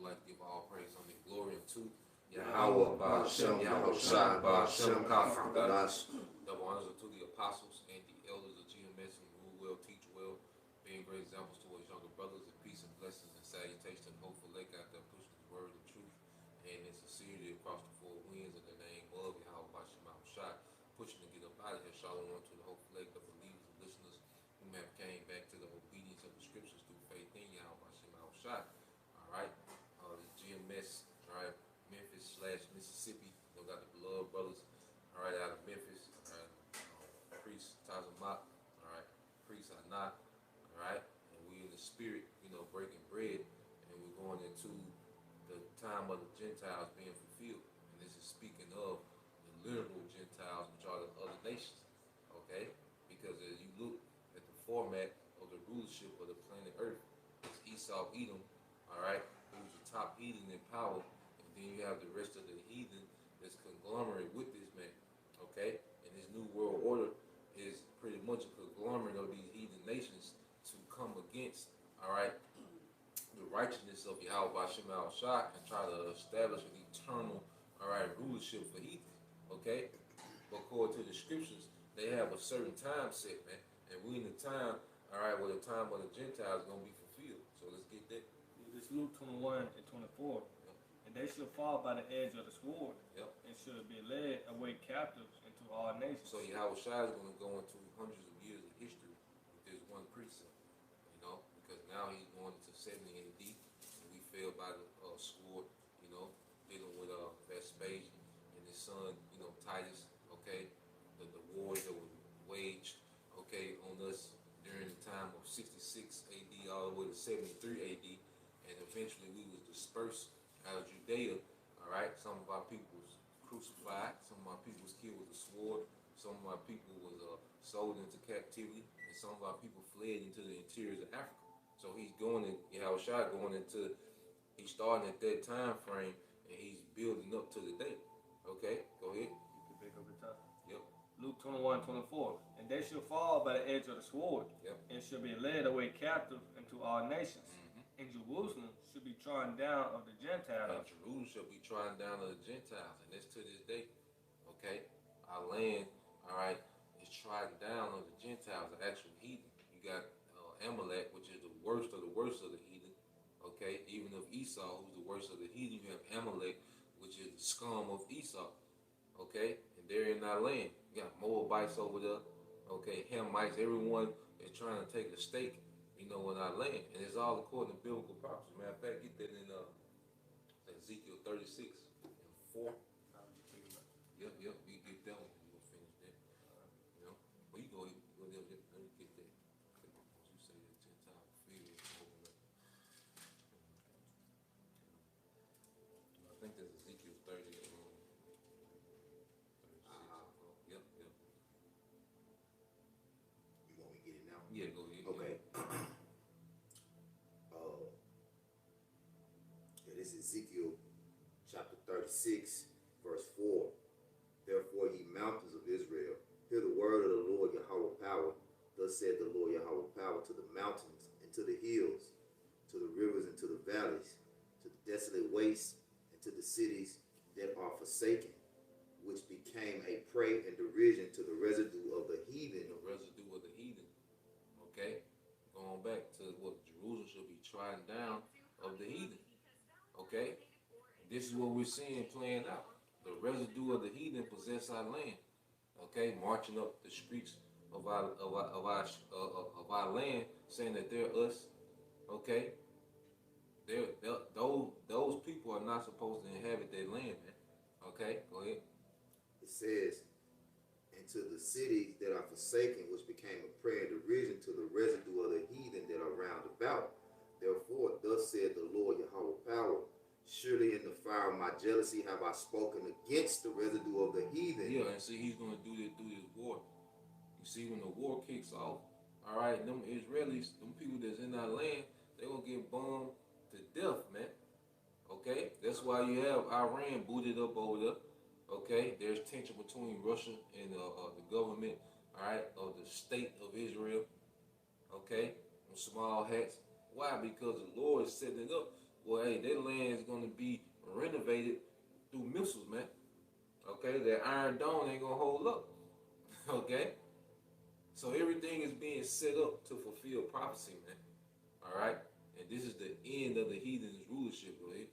like to give all praise on the glory unto Yahweh, Ba'Shem, Yahweh Shai, Ba'Shem, Kafakadas. Double honors unto the apostles and the elders of GMS who rule well, teach well, being great examples towards younger brothers, and peace and blessings and salutation, and hopeful lake out there pushing the word and truth and in sincerity across the four winds in the name of Yahweh, Ba'Shem, Yahweh Shai, pushing to get up out of here. Shalom to the hopeful lake, the believers and listeners who have came back to the obedience of the scriptures through faith in Yahweh, Ba'Shem, Yahweh Shai. All right, the GMS, all right, Memphis/Mississippi. They got the beloved brothers, all right, out of Memphis. All right, Priest Tazamak, all right, Priest Anat, all right, and we in the spirit, breaking bread, and we're going into the time of the Gentiles being fulfilled. And this is speaking of the literal Gentiles, which are the other nations, okay? Because as you look at the format of the rulership of the planet Earth, it's Esau, Edom, all right, who's the top heathen in power, and then you have the rest of the heathen that's conglomerate with this man, okay? And this new world order is pretty much a conglomerate of these heathen nations to come against, all right, the righteousness of Yahweh Ba'Shem Yahweh Shai and try to establish an eternal, all right, rulership for heathen, okay? But according to the scriptures, they have a certain time set, man, and we in the time, all right, where the time of the Gentiles is going to be fulfilled. So let's get that. It's Luke 21 and 24. Yep. And they shall fall by the edge of the sword, yep, and shall be led away captives into all nations. So Yahweh Shai is going to go into hundreds of years of history with this one precept, because now he's going into 70 AD, and we fell by the sword, dealing with Vespasian and his son, Titus, okay, the wars that were waged, okay, on us during the time of 66 AD all the way to 73 AD, and eventually we was dispersed out of Judea, all right? Some of our people was crucified, some of our people was killed with a sword, some of our people was sold into captivity, and some of our people fled into the interiors of Africa. So he's going in, Yahweh Shai he's starting at that time frame, and he's building up to the day. Okay, go ahead. You can pick up the top. Yep. Luke 21:24. And they shall fall by the edge of the sword, yep, and shall be led away captive into all nations. And Jerusalem should be trodden down of the Gentiles. And Jerusalem shall be trodden down of the Gentiles, and that's to this day. Okay, our land, all right, is trodden down of the Gentiles, the actual heathen. You got Amalek, which is the worst of the heathen. Okay, even of Esau, who's the worst of the heathen, you have Amalek, which is the scum of Esau. Okay, and they're in our land. You got Moabites over there. Okay, Hamites, everyone is trying to take a stake, in our land, and it's all according to biblical prophecy. Matter of fact, get that in Ezekiel 36 and 4. Yep, we get that one. We'll finish that. But you go there. Let me get that. You say that Gentile fear. I think that's Ezekiel 30. 36. Yep. You want me to get it now? Yeah, go ahead. Okay. This is Ezekiel chapter 36, verse 4. Therefore, ye mountains of Israel, hear the word of the Lord Yahweh power. Thus said the Lord Yahweh power to the mountains and to the hills, to the rivers and to the valleys, to the desolate wastes and to the cities that are forsaken, which became a prey and derision to the residue of the heathen. The residue of the heathen. Okay? Going back to what Jerusalem should be trodden down of the heathen. Okay? This is what we're seeing playing out. The residue of the heathen possess our land. Okay? Marching up the streets of our land, saying that they're us. Okay? Those people are not supposed to inhabit their land, man. Okay? Go ahead. It says, and to the cities that are forsaken, which became a prey and derision to the residue of the heathen that are round about. Therefore, thus said the Lord Yahweh power, surely in the fire of my jealousy have I spoken against the residue of the heathen. Yeah, and see, he's going to do this through this war. You see, when the war kicks off, all right, them Israelis, them people that's in our land, they're going to get bombed to death, man. Okay? That's why you have Iran booted up over there. Okay? There's tension between Russia and the government, all right, of the state of Israel. Okay? On small hats. Why? Because the Lord is setting it up well, hey, that land is going to be renovated through missiles, man. Okay, that Iron Dome ain't going to hold up. Okay? So everything is being set up to fulfill prophecy, man. All right? And this is the end of the heathen's rulership, go ahead.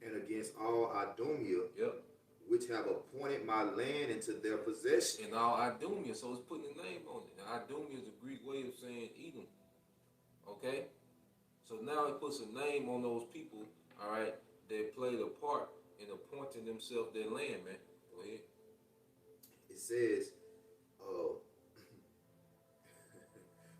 And against all Idumea, Yep. which have appointed my land into their possession. And all Idumea, so it's putting a name on it. Now, Idumea is a Greek way of saying Edom. Okay? So now it puts a name on those people, all right, that played a part in appointing themselves their land, man. Go ahead. It says,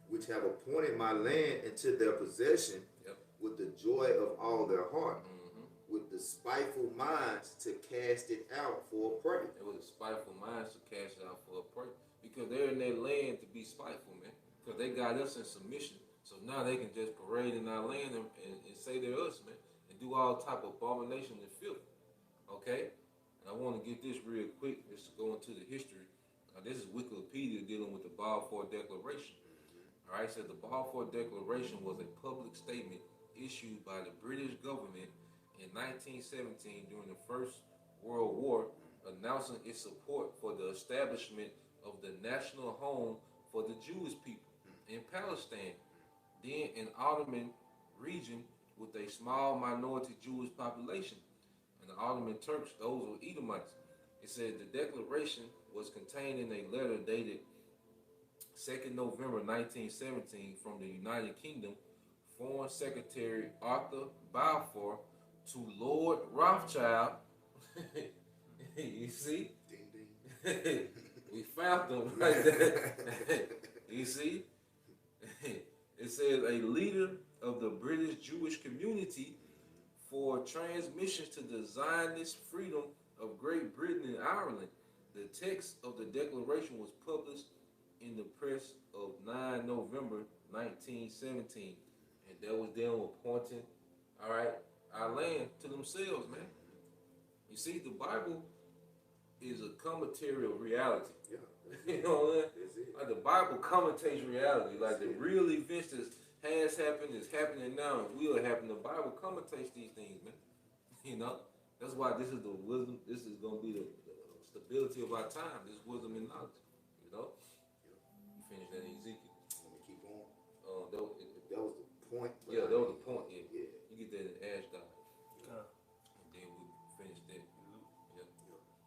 which have appointed my land into their possession, Yep. with the joy of all their heart, Mm-hmm. with the spiteful minds to cast it out for a prey. It was a spiteful minds to cast it out for a prey. Because they're in their land to be spiteful, man. Because they got us in submission. So now they can just parade in our land and say they're us, man. And do all type of abomination and filth. Okay? And I want to get this real quick, just to go into the history. Now, this is Wikipedia dealing with the Balfour Declaration. All right, so the Balfour Declaration was a public statement issued by the British government in 1917 during the First World War, announcing its support for the establishment of the national home for the Jewish people in Palestine, then an Ottoman region with a small minority Jewish population. And the Ottoman Turks, those were Edomites. It said the declaration was contained in a letter dated 2nd November 1917 from the United Kingdom Foreign Secretary Arthur Balfour to Lord Rothschild. You see? Ding, ding. We found them right there. You see? It says a leader of the British Jewish community for transmission to the Zionist freedom of Great Britain and Ireland. The text of the declaration was published in the press of 9 November 1917. And that was them appointing, all right, our land to themselves, man. You see, the Bible is a commentary of reality. Yeah. You know what I'm saying? That's it. Like the Bible commentates reality. Like the real events that has happened, is happening now, and will happen. The Bible commentates these things, man. You know? That's why this is the wisdom. This is going to be the stability of our time. This wisdom and knowledge. You know? You finish that in Ezekiel. Let me keep on. That was the point. yeah, that was the point. Yeah. Yeah. You get that in Ashdod. Uh, And then we'll finish that. Yeah.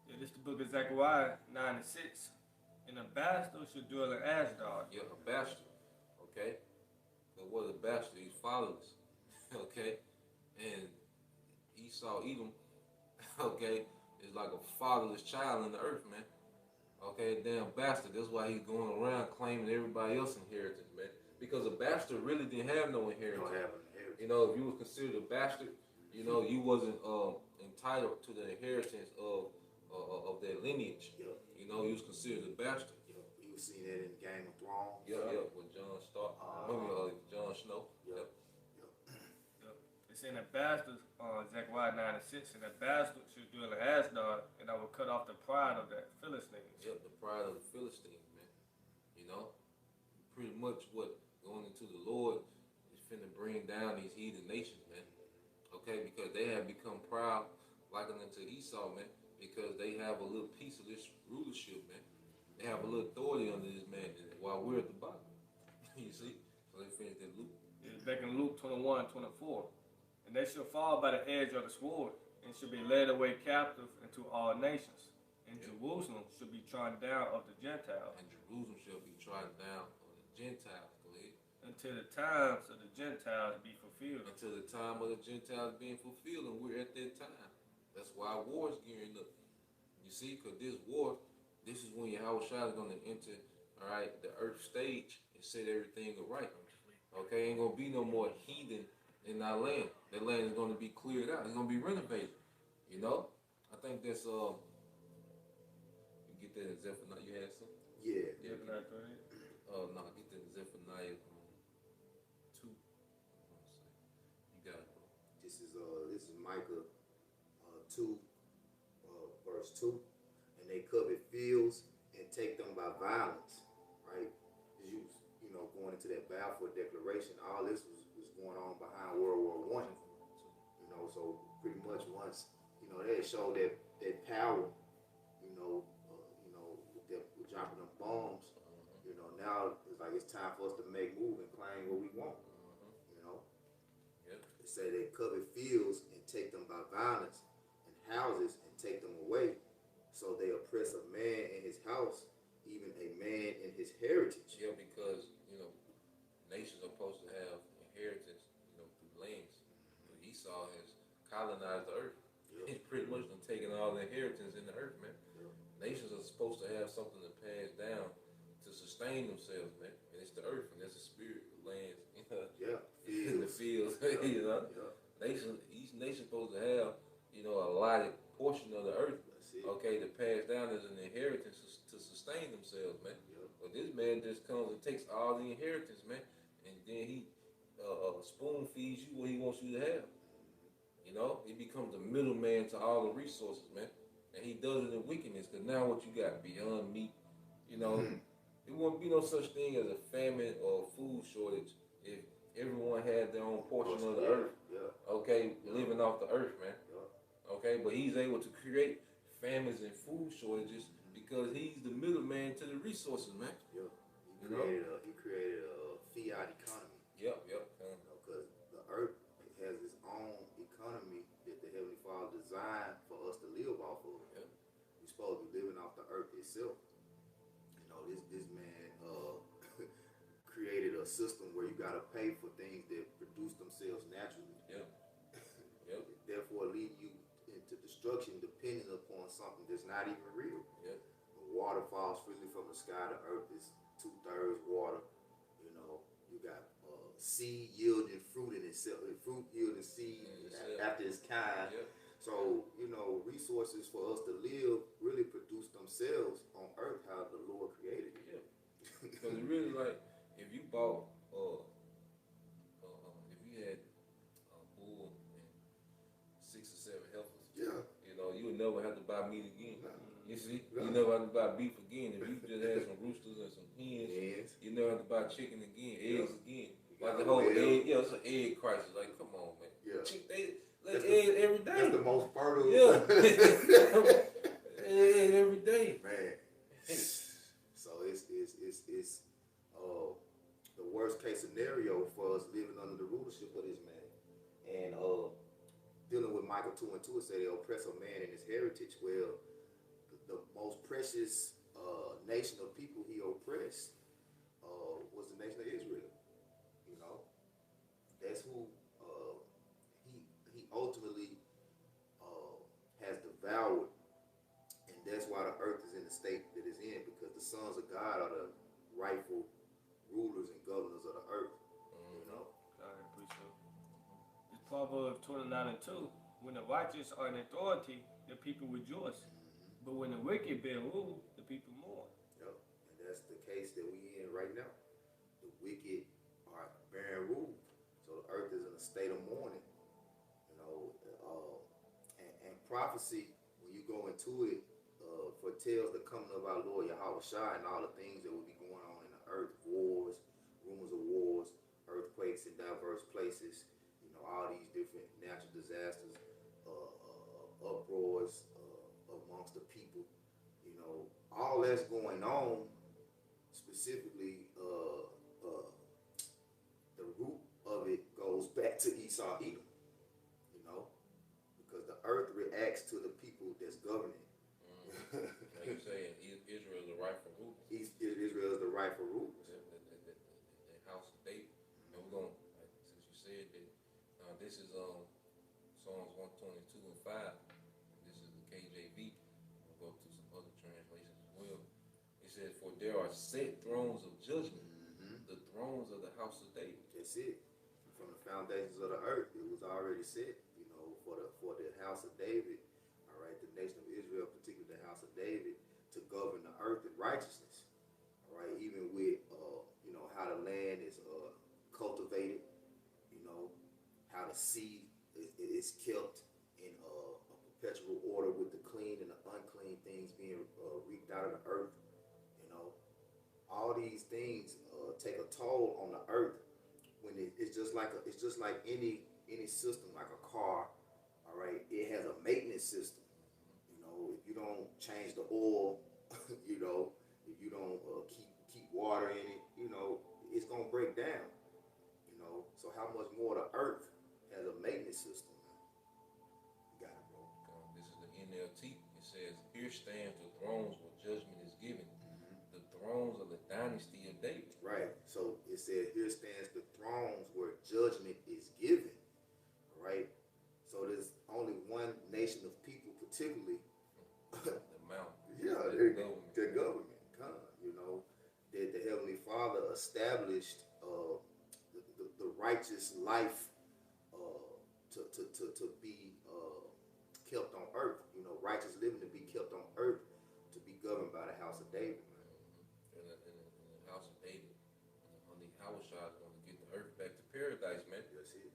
yeah, this the book of Zechariah 9 and 6. And a bastard should dwell in Ashdod. Yeah, a bastard. Okay? But what is a bastard? He's fatherless. Okay? And Esau, Edom, okay, is like a fatherless child in the earth, man. Okay, damn bastard. That's why he's going around claiming everybody else's inheritance, man. Because a bastard really didn't have no inheritance. Don't have an inheritance. You know, if you were considered a bastard, you know, you wasn't entitled to the inheritance of their lineage. Yeah. You know, you was considered a bastard. Yeah. You seen that in Game of Thrones. Yeah, with John Stark. John Snow. Yeah. It's in a bastard, Zechariah 9 and 6, and a bastard should dwell in Ashdod, and I will cut off the pride of that Philistines. Yep, the pride of the Philistines, man. You know, pretty much what going into the Lord is finna bring down these heathen nations, man. Okay, because they have become proud, likened unto Esau, man, because they have a little piece of this rulership, man. They have a little authority under this man, while we're at the bottom. You see? So they finished that Luke. It's back in Luke 21:24. And they shall fall by the edge of the sword, and shall be led away captive into all nations. And Jerusalem shall be trodden down of the Gentiles. And Jerusalem shall be trodden down of the Gentiles. Go ahead. Until the times of the Gentiles be fulfilled. Until the time of the Gentiles being fulfilled, and we're at that time. That's why war is gearing up. You see, because this war, this is when Yahweh Shai is going to enter, all right, the earth stage and set everything right. Okay, ain't going to be no more heathen in our land. That land is going to be cleared out. It's going to be renovated. You know? I think that's, you get that in Zephaniah. You had some? Yeah. Yeah, can I go ahead? No, get that in Zephaniah 2. You got it, bro. This is Micah 2, verse 2. And they covet fields and take them by violence. Right? You know, going into that Balfour Declaration, all this was going on behind World War I. You know, so pretty much once, they showed that power, with them with dropping them bombs, now it's like it's time for us to make move and claim what we want. Yep. They say they covet fields and take them by violence, and houses and take them away. So they oppress a man in his house, even a man in his heritage. Yeah, because nations are supposed to have inheritance, through lands. Esau has colonized the earth. Yep. He's pretty much done taken all the inheritance in the earth, man. Yep. Nations are supposed to have something to pass down to sustain themselves, man. And it's the earth, and that's the spirit, the lands, Yeah. in the fields, Yeah. Nations, each nation supposed to have, a allotted portion of the earth, That's it. okay, to pass down as an inheritance to sustain themselves, man. Yep. But this man just comes and takes all the inheritance, man, and then he spoon feeds you what he wants you to have. He becomes the middleman to all the resources, man, and he does it in wickedness. Cause now what you got beyond meat, there won't be no such thing as a famine or food shortage if everyone had their own portion of the earth. Yeah. Okay, living off the earth, man. Yeah. Okay, but he's able to create famines and food shortages because he's the middleman to the resources, man. Yeah. He created a fiat economy. Yep. Because the earth has its own economy that the Heavenly Father designed for us to live off of. Yep. We're supposed to be living off the earth itself. This man created a system where you gotta pay for things that produce themselves naturally. Yep. Therefore, lead you into destruction, depending upon something that's not even real. Yep. When water falls freely from the sky, the earth is 2/3 water. You got seed yielding fruit in itself, fruit yielding seed after its kind. Yep. So, resources for us to live really produce themselves on earth how the Lord created it. Yeah. Because it really like if you bought if you had a bull and 6 or 7 heifers, Yeah. You would never have to buy meat again. Nah. You see? Nah. You never have to buy beef again. If you just had some roosters and some hens, Yes. you never have to buy chicken again, eggs again. You Like gotta the whole wait egg, it's an egg crisis. Like, come on, man. Yeah. They lay That's eggs every day. That's the most fertile. Yeah. Eggs every day. Man. So it's the worst case scenario for us living under the rulership of this man. And dealing with Micah 2:2, it said they oppress a man in his heritage. Well, the most precious nation of people he oppressed was the nation of Israel. That's who he ultimately has devoured, and that's why the earth is in the state that it's in, because the sons of God are the rightful rulers and governors of the earth. I appreciate it. It's Proverbs 29:2. When the righteous are in authority, the people rejoice. But when the wicked bear rule, the people mourn. Yep. And that's the case that we in right now. The wicked are bearing rule. So the earth is in a state of mourning. And prophecy, when you go into it, foretells the coming of our Lord Yahweh Shai and all the things that will be going on in the earth, wars, rumors of wars, earthquakes in diverse places, all these different natural disasters, uproars amongst the people, all that's going on. Specifically, the root of it goes back to Esau Edom, because the earth reacts to the people that's governing. Like you're saying, Israel is the rightful ruler. Israel is the rightful ruler. The house of David. And we're going, since you said that, this is Psalms 122:5. This is the KJV. We'll go to some other translations as well. It says, "For there are set thrones of judgment, the thrones of the house of David." That's it. From the foundations of the earth, it was already set. For the house of David, all right, the nation of Israel, particularly the house of David, to govern the earth in righteousness. All right, even with how the land is cultivated, how the seed is kept in a perpetual order with the clean and the unclean things being reaped out of the earth. All these things take a toll on the earth when it's just like any system, like a car. All right, it has a maintenance system. You know, if you don't change the oil, you know, if you don't keep water in it, you know, it's gonna break down. You know, so how much more the earth has a maintenance system? You got it, bro. This is the NLT. It says, "Here stands the thrones where judgment is given, the thrones of the dynasty of David." Right. So it said, "Here stands the thrones where judgment is given." All right. So there's only one nation of people, particularly. The mountain. Yeah, The government. the government, you know, that the Heavenly Father established the righteous life to be kept on earth. You know, righteous living to be kept on earth, to be governed by the house of David. In the house of David, only Hawashai is going to get the earth back to paradise, man. That's it.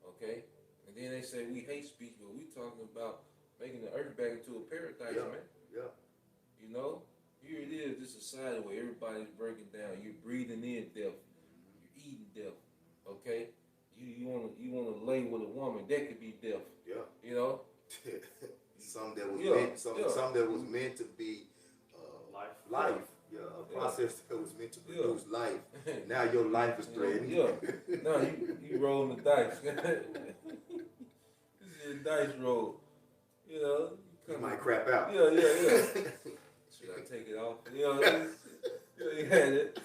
Okay? And then they say we hate speech, but we talking about making the earth back into a paradise, Yeah. man. Yeah. You know? Here it is, this society where everybody's breaking down. You're breathing in death. You're eating death. Okay? You wanna lay with a woman, that could be death. Yeah. You know? Some that was Yeah, meant, some that was meant to be life. Yeah, a process that was meant to produce life. Now your life is threatened. Yeah. No, you rolling the dice. This is a dice roll. You know? You might crap out. Yeah. Should I take it off? You know, you had it.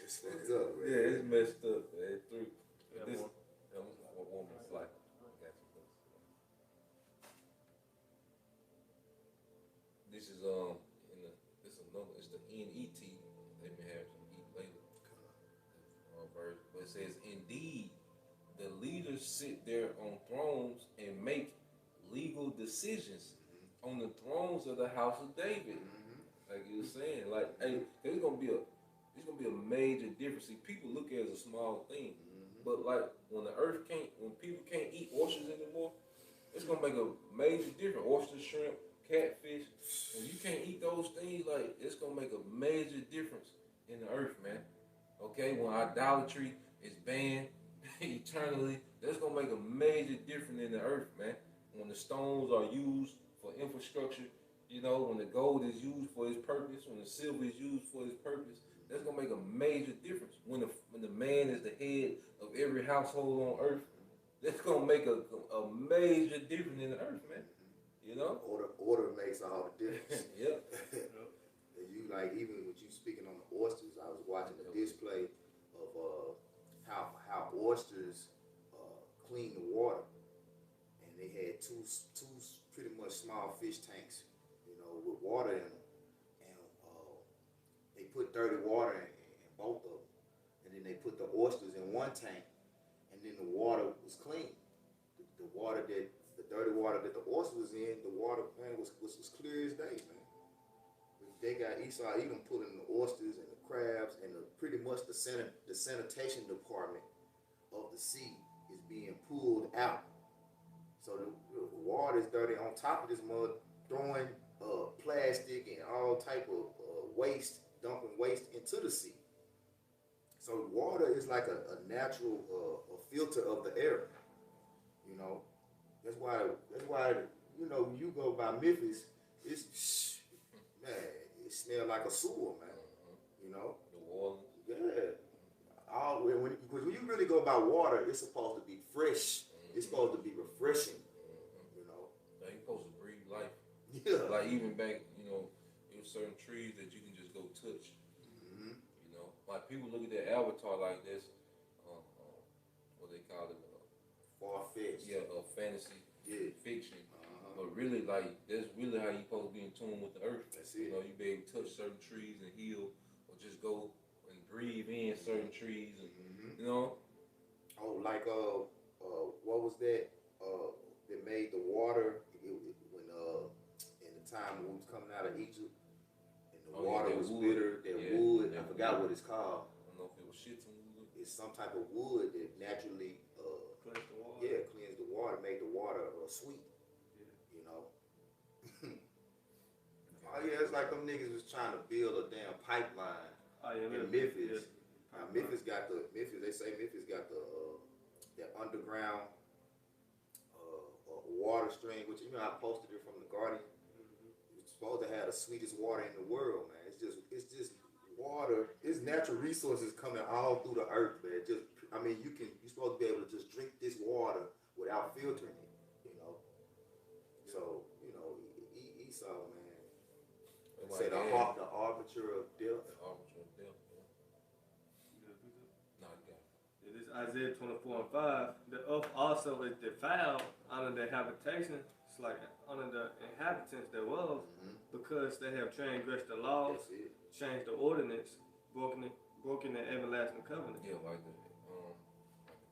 It's fucked up, man. Yeah, it's messed up, man. Yeah, This more. a woman's life. This is it's the NET. They may have some eat later verse, but it says, "Indeed, the leaders sit there on thrones and make legal decisions on the thrones of the house of David." Like you were saying, like, hey, it's gonna be a major difference. See, people look at it as a small thing, but like when people can't eat oysters anymore, it's gonna make a major difference. Oysters, shrimp, catfish. When you can't eat those things, like it's gonna make a major difference in the earth, man. Okay, when idolatry is banned eternally, that's gonna make a major difference in the earth, man. When the stones are used for infrastructure, you know, when the gold is used for its purpose, when the silver is used for its purpose, that's gonna make a major difference. When the man is the head of every household on earth, that's gonna make a major difference in the earth, man. You know? Order makes all the difference. Yeah. You like, even with you speaking on the oysters, I was watching a display of how oysters clean the water, and they had two pretty much small fish tanks, you know, with water in them, and they put dirty water in both of them, and then they put the oysters in one tank, and then the water was clean. The dirty water that the oyster was in, the water, man, was clear as day, man. They got Esau Edom pulling the oysters and the crabs, and pretty much the sanitation department of the sea is being pulled out. So the water is dirty. On top of this mud, throwing plastic and all type of waste, dumping waste into the sea. So water is like a natural a filter of the air. You know, that's why you know, when you go by Memphis, it's man, it smells like a sewer, man. You know, The water. yeah. Because when you really go by water, it's supposed to be fresh. It's supposed to be refreshing. You know. Now you're supposed to breathe life. Yeah. Like even back, you know, there's certain trees that you can just go touch. You know, like people look at their avatar like this. What they call it? Far-fetched. Yeah, fantasy fiction. But really, like that's really how you supposed to be in tune with the earth. That's You it. know, you be able to touch certain trees and heal, or just go and breathe in certain trees, and you know. Oh, like what was that? That made the water when in the time when we was coming out of Egypt, and the water that was wood. bitter. That Yeah, wood, that I forgot wood. what it's called. I don't know if it was shit to wood. It's some type of wood that naturally, Cleanse the water. cleansed the water, made the water sweet. You know. Oh yeah, it's like them niggas was trying to build a damn pipeline Oh, yeah, in Memphis. Now Memphis got the Memphis. They say Memphis got the that underground water stream, which you know I posted it from the Guardian. It's supposed to have the sweetest water in the world, man. It's just water. It's natural resources coming all through the earth, man. Just I mean, you're supposed to be able to just drink this water without filtering it, you know. So you know, Esau, man. Say the arbiter of death. The arbiter of death. Yeah. No, you got it. It is Isaiah 24 and 5. The earth also is defiled under the habitation, it's like under the inhabitants thereof, because they have transgressed the laws, changed the ordinance, broken the everlasting covenant. Yeah, like the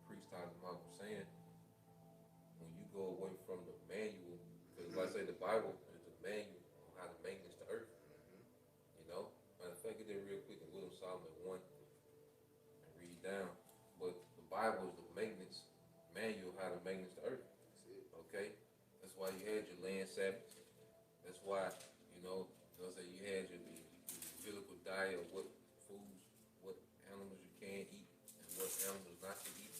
priest Thomas was saying, when you go away from the manual, because like I say, the Bible is the manual on how to maintenance the earth. You know, matter of fact, get there real quick in Wisdom Solomon 1 and read down. But the Bible is the maintenance manual how to maintenance the earth. Okay, that's why you had your land Sabbaths. That's why you know you had your biblical diet of what foods, what animals you can eat, and what animals not to eat.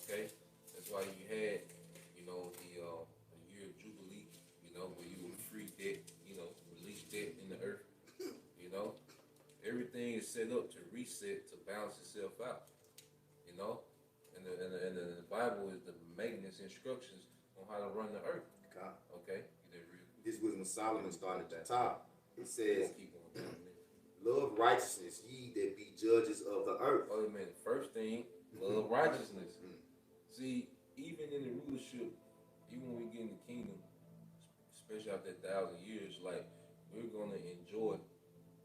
Okay, that's why you had the year of Jubilee. You know, where you would free debt. You know, release debt in the earth. You know, everything is set up to reset to balance itself out. You know, and the Bible is the maintenance instructions on how to run the earth. Okay. This Wisdom Solomon starting at the top. It says, love righteousness, ye that be judges of the earth. Oh man, the first thing, love righteousness. See, even in the rulership, even when we get in the kingdom, especially after 1,000 years, like we're gonna enjoy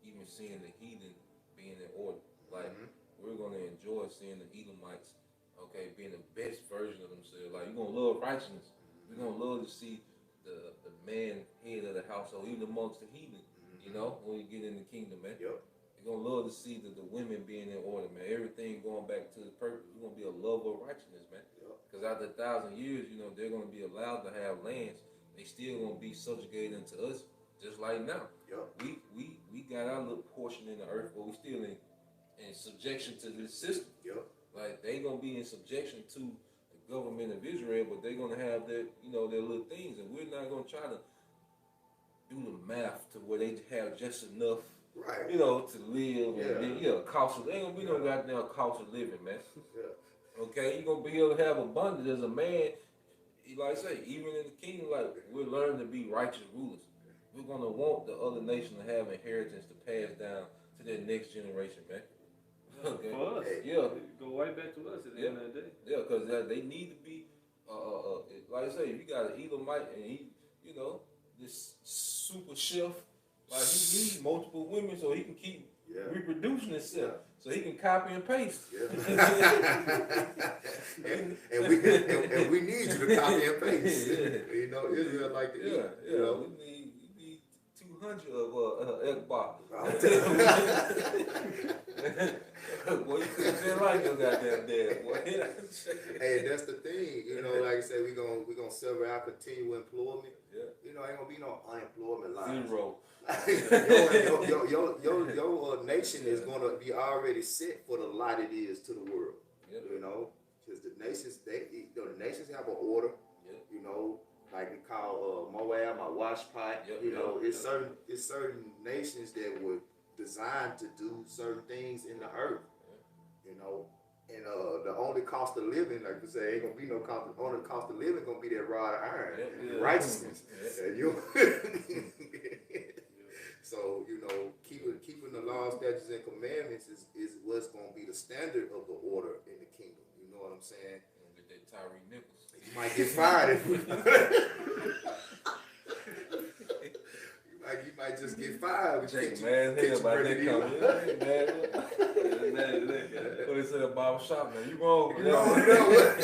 even seeing the heathen being in order. Like we're gonna enjoy seeing the Edomites, okay, being the best version of themselves. Like you're gonna love righteousness. We're gonna love to see the man head of the household, even amongst the heathen. You know, when you get in the kingdom, man. Yep. You're gonna love to see the women being in order, man. Everything going back to the purpose. We're gonna be a lover of righteousness, man. Because after 1,000 years, you know, they're gonna be allowed to have lands. They still gonna be subjugated unto us, just like now. We got our little portion in the earth, but we still in subjection to this system. Like they gonna be in subjection to the government of Israel, but they're gonna have their little things, and we're not gonna try to do the math to where they have just enough, right? You know, to live. And then, cost of ain't gonna be no goddamn cost of living, man. Okay, you're gonna be able to have abundance as a man. Like I say, even in the kingdom, like we're learning to be righteous rulers. We're gonna want the other nation to have inheritance to pass down to their next generation, man. Okay. For us, go right back to us at the end of the day. Yeah, because they need to be, like I say, if you got an Edomite and he, you know, this super chef, like he needs multiple women so he can keep reproducing himself, so he can copy and paste. and we need you to copy and paste. You know, Israel like to eat. You know? We need 200 of Ekbar. Boy, you couldn't say like your goddamn dad, boy. Hey, that's the thing. You know, like I said, we gonna sever our continual employment. You know, ain't gonna be no unemployment line. Zero. Your nation is gonna be already set for the light it is to the world. You know, because the nations have an order. You know, like we call Moab, my wash pot. You know, it's certain nations that were designed to do certain things in the earth. You know, and the only cost of living, like you say, ain't gonna be no cost. The only cost of living gonna be that rod of iron, righteousness. So you know, keeping the laws, statutes, and commandments is what's gonna be the standard of the order in the kingdom. You know what I'm saying? Get that Tyree Nichols. You might get fired. You might just get fired. Jake, man, hell about that coming. Man, what they say about shop, man? You wrong. You know what?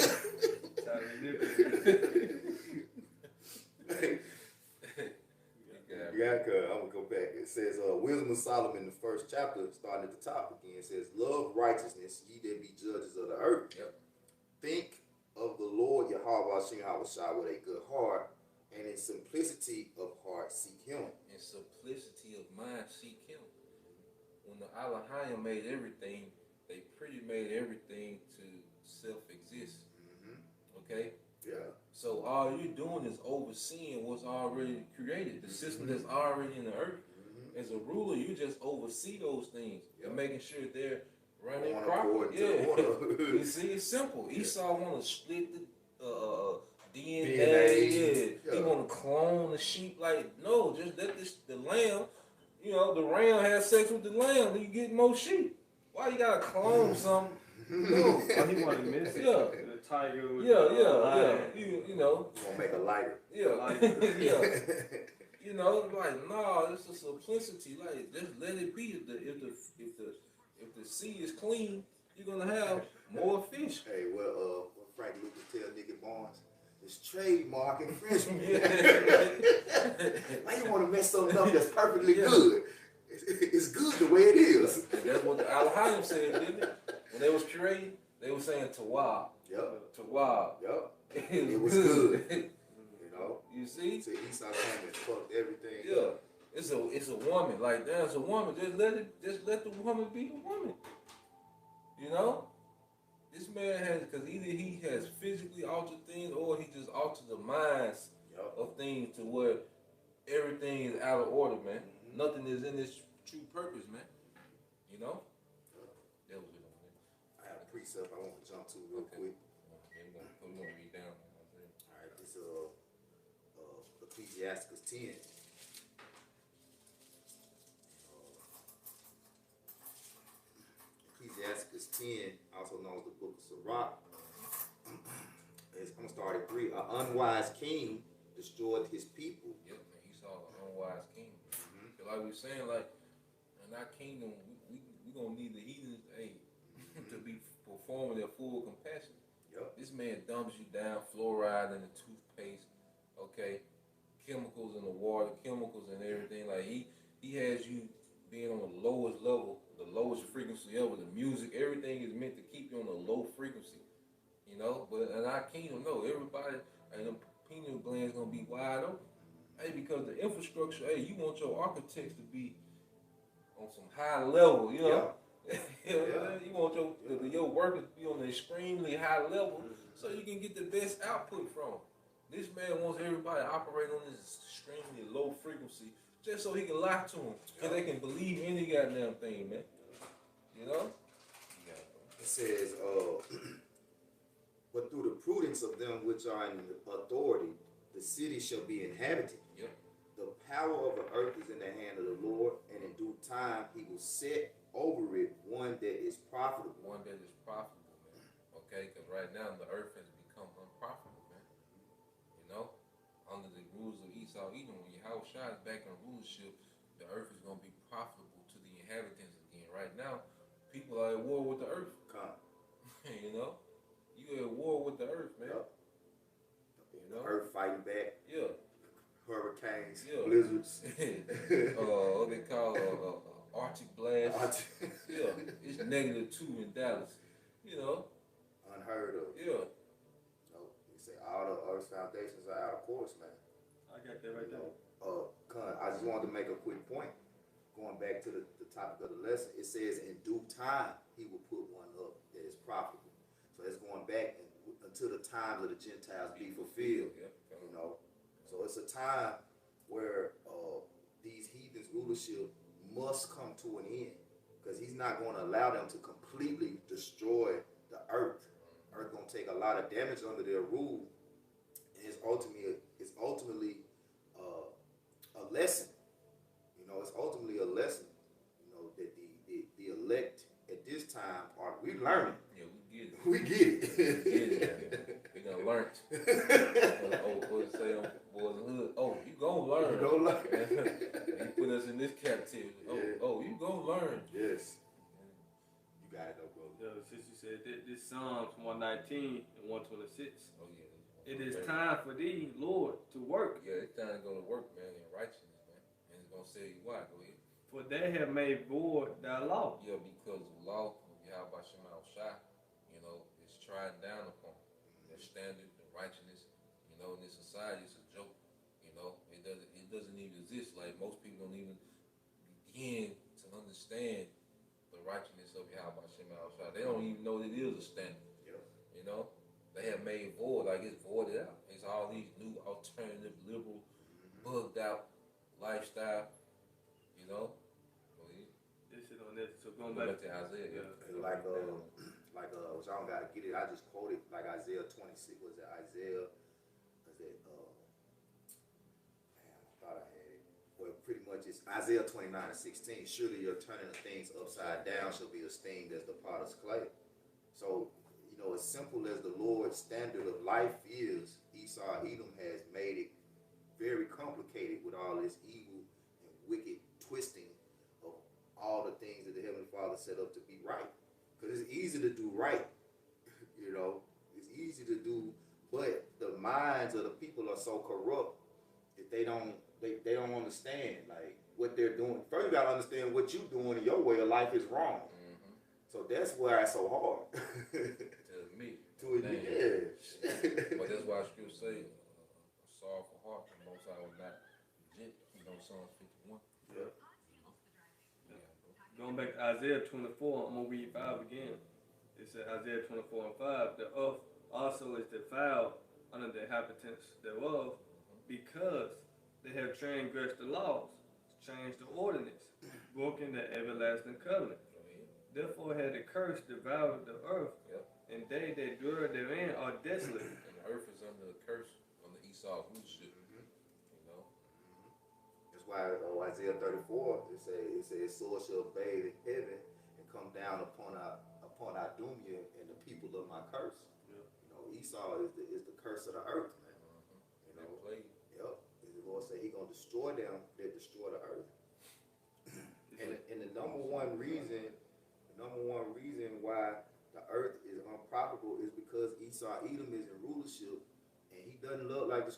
I'm gonna go back. It says, Wisdom of Solomon, the first chapter, starting at the top again, says, love righteousness, ye that be judges of the earth. Think of the Lord Yahweh with a good heart, and in simplicity of heart seek him. In simplicity of mind seek him. When the Elohim made everything, they pretty made everything to self-exist. Okay? So all you're doing is overseeing what's already created, the system that's already in the earth. As a ruler, you just oversee those things and making sure they're running properly. Yeah, you see, it's simple. Esau want to split the DNA. Yeah, he want to clone the sheep. Like, no, just let the lamb. You know, the ram has sex with the lamb, then you get more sheep. Why you gotta clone something? No, oh, he want to miss it. Yeah. The tiger with You know. You want to make a lighter. Yeah. You know, like, no, it's a simplicity. Like, just let it be. If the sea is clean, you're gonna have more fish. Hey, what Frank Lucas tell Nicky Barnes? It's trademark infringement. Why you want to mess something up that's perfectly good? It's good the way it is. And that's what the Al-Hayim said, didn't it? When they was creating, they were saying Tawab. Yep. Tawab. Yep. It was good. You know? You see? So Esau came and fucked everything. Yeah. It's a woman. Like, there's a woman. Just let the woman be the woman. You know? This man has, because either he has physically altered things or he just altered the minds of things to where everything is out of order, man. Nothing is in its true purpose, man. You know? That was it on there. I have a precept I want to jump to real quick. We're going to read down. All right, this Ecclesiasticus 10. Ecclesiasticus 10, also known as the Book of Sirach. I'm going to start at 3. An unwise king destroyed his people. Yep, and he saw an unwise king. Like we were saying, like, in our kingdom, we going to need the heathens to be performing their full compassion. Yep. This man dumbs you down, fluoride in the toothpaste, okay, chemicals in the water, chemicals and everything. Like, he has you being on the lowest level, the lowest frequency ever. The music, everything is meant to keep you on a low frequency, you know. But in our kingdom, no, everybody, and the pineal gland's gonna be wide open. Hey, because the infrastructure, hey, you want your architects to be on some high level, you know. You want your workers to be on an extremely high level so you can get the best output from them. This man wants everybody to operate on this extremely low frequency just so he can lie to them. So they can believe any goddamn thing, man. You know? It says, but through the prudence of them which are in authority, the city shall be inhabited. Yep. The power of the earth is in the hand of the Lord, and in due time he will set over it one that is profitable. One that is profitable, man. Okay? Because right now the earth has become unprofitable, man. You know? Under the rules of Esau, Edom, when Yahushua is back in rulership, the earth is going to be profitable to the inhabitants again. Right now, people are at war with the earth. You know? You at war with the earth, man. Yep. You know? Earth fighting back. Yeah. Hurricanes, blizzards. What they call Arctic blast. Yeah, it's -2 in Dallas. You know, unheard of. Yeah. No, you say all the Earth's foundations are out of course, man. I got that right there. I just wanted to make a quick point. Going back to the topic of the lesson, it says in due time he will put one up that is profitable. So it's going back until the times of the Gentiles be fulfilled. You know. So it's a time where these heathens' rulership must come to an end, because he's not going to allow them to completely destroy the earth. Earth going to take a lot of damage under their rule, and it's ultimately a lesson. You know, it's ultimately a lesson. You know that the elect at this time we're learning. Yeah, we get it. We get it. We done learned. What say on boys and hood? Oh, you gonna learn. You gonna learn. He put us in this captivity. Oh, you gonna learn. Yes. You got it though, bro. Yeah, since you said this Psalms 119 and 126. Oh yeah. It is time for thee, Lord, to work. Yeah, it's time to go to work, man, in righteousness, man. And it's gonna say why. Go ahead. For they have made void thy law. Yeah, because the law of Yahweh Shema Shai, you know, is trodden down upon. Their standard, the righteousness, you know, in this society, it's a joke. You know, it doesn't even exist. Like, most people don't even begin to understand the righteousness of Yahweh Shema Shai. They don't even know that it is a standard. Yep. You know, they have made void, like it's voided out. It's all these new alternative, liberal, bugged out lifestyle. You know. Well, This shit on this. So going go back back to Isaiah. Yeah. Which I don't gotta get it. I just quoted like Isaiah 26. Was it Isaiah? Was it? Man, I thought I had it. Well, pretty much it's Isaiah 29:16. Surely your turning of things upside down shall be esteemed as the potter's clay. So, you know, as simple as the Lord's standard of life is, Esau Edom has made it very complicated with all this evil and wicked twisting of all the things that the Heavenly Father set up to be right. Because it's easy to do right, you know, it's easy to do, but the minds of the people are so corrupt that they don't understand like what they're doing. First, you gotta understand what you're doing in your way of life is wrong. So that's why it's so hard. To me. To admit, yeah. But that's why Scripture say, a sorrowful heart, the Most High will not reject. You know, Psalms 51. Yeah. Going back to Isaiah 24, I'm going to read 5 again. It said Isaiah 24 and 5, the earth also is defiled under the inhabitants thereof, because they have transgressed the laws, changed the ordinance, broken the everlasting covenant. Therefore had the curse devoured the earth, and they that dwell therein are desolate. And the earth is under the curse, under Esau's rulership. You know? That's why Isaiah 34, it says his sword shall bathe in heaven and come down upon Idumea and the people of my curse. Yeah. You know, Esau is the curse of the earth, man. You know, yep. And the Lord said He gonna destroy them that destroy the earth. and the number one reason why the earth is unprofitable is because Esau Edom is in rulership, and he doesn't love like we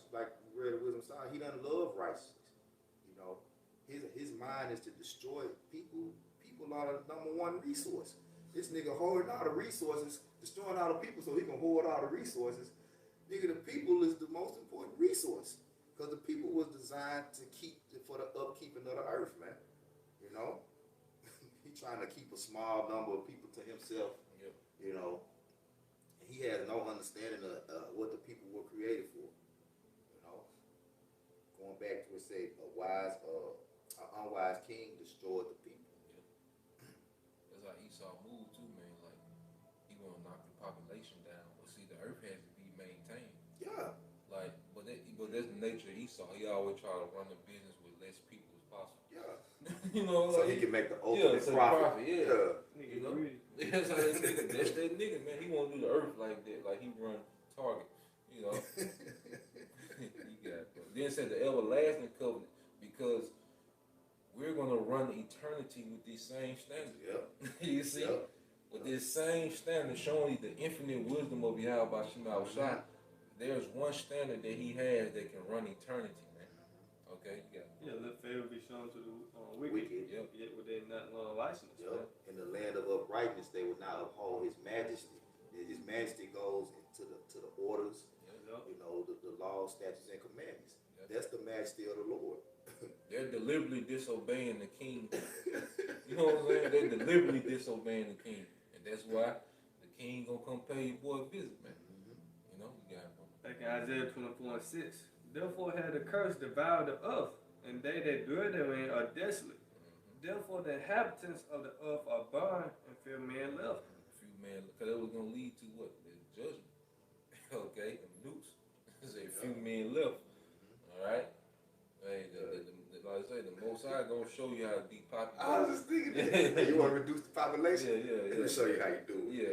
read the wisdom side. He doesn't love righteousness. You know, his mind is to destroy people. People are the number one resource. This nigga hoarding all the resources, destroying all the people, so he can hoard all the resources. Nigga, the people is the most important resource, because the people was designed for the upkeeping of the earth, man. You know. Trying to keep a small number of people to himself, you know. He has no understanding of what the people were created for, you know. Going back to it, say an unwise king destroyed the people. That's how Esau moved too, man. Like he want to knock the population down, but see, the earth has to be maintained. Yeah. Like, but that's the nature of Esau. He always try to run the business with less people as possible. Yeah. You know, so he can make the ultimate profit. Yeah. You know, that's how that's that nigga, man. He won't do the earth like that. Like he run Target. You know. He got. Then it said the everlasting covenant, because we're gonna run eternity with these same standards. Yep. You see, with this same standard, showing you the infinite wisdom of Yahweh Shema Shah. There's one standard that he has that can run eternity. Okay, you got it. Yeah, let favor be shown to the wicked. Yep. Yet would they not learn righteousness. Yep. In the land of uprightness, they would not uphold His majesty. His majesty goes into the orders, you know, the laws, statutes, and commandments. That's the majesty of the Lord. They're deliberately disobeying the king. You know what I'm saying? They're deliberately disobeying the king, and that's why the king gonna come pay your boy a visit, man. You know, you got it. Back in Isaiah 24 and 6. Therefore had the curse devoured the earth, and they that dwell therein are desolate. Therefore the inhabitants of the earth are burned, and few men left. Few men, because it was going to lead to what? The judgment. Okay, the nukes. Say few men left. All right? Hey, like I say, the Most High going to show you how to depopulate. I was just thinking that. You want to reduce the population? Yeah. Let me show you how you do it. Yeah,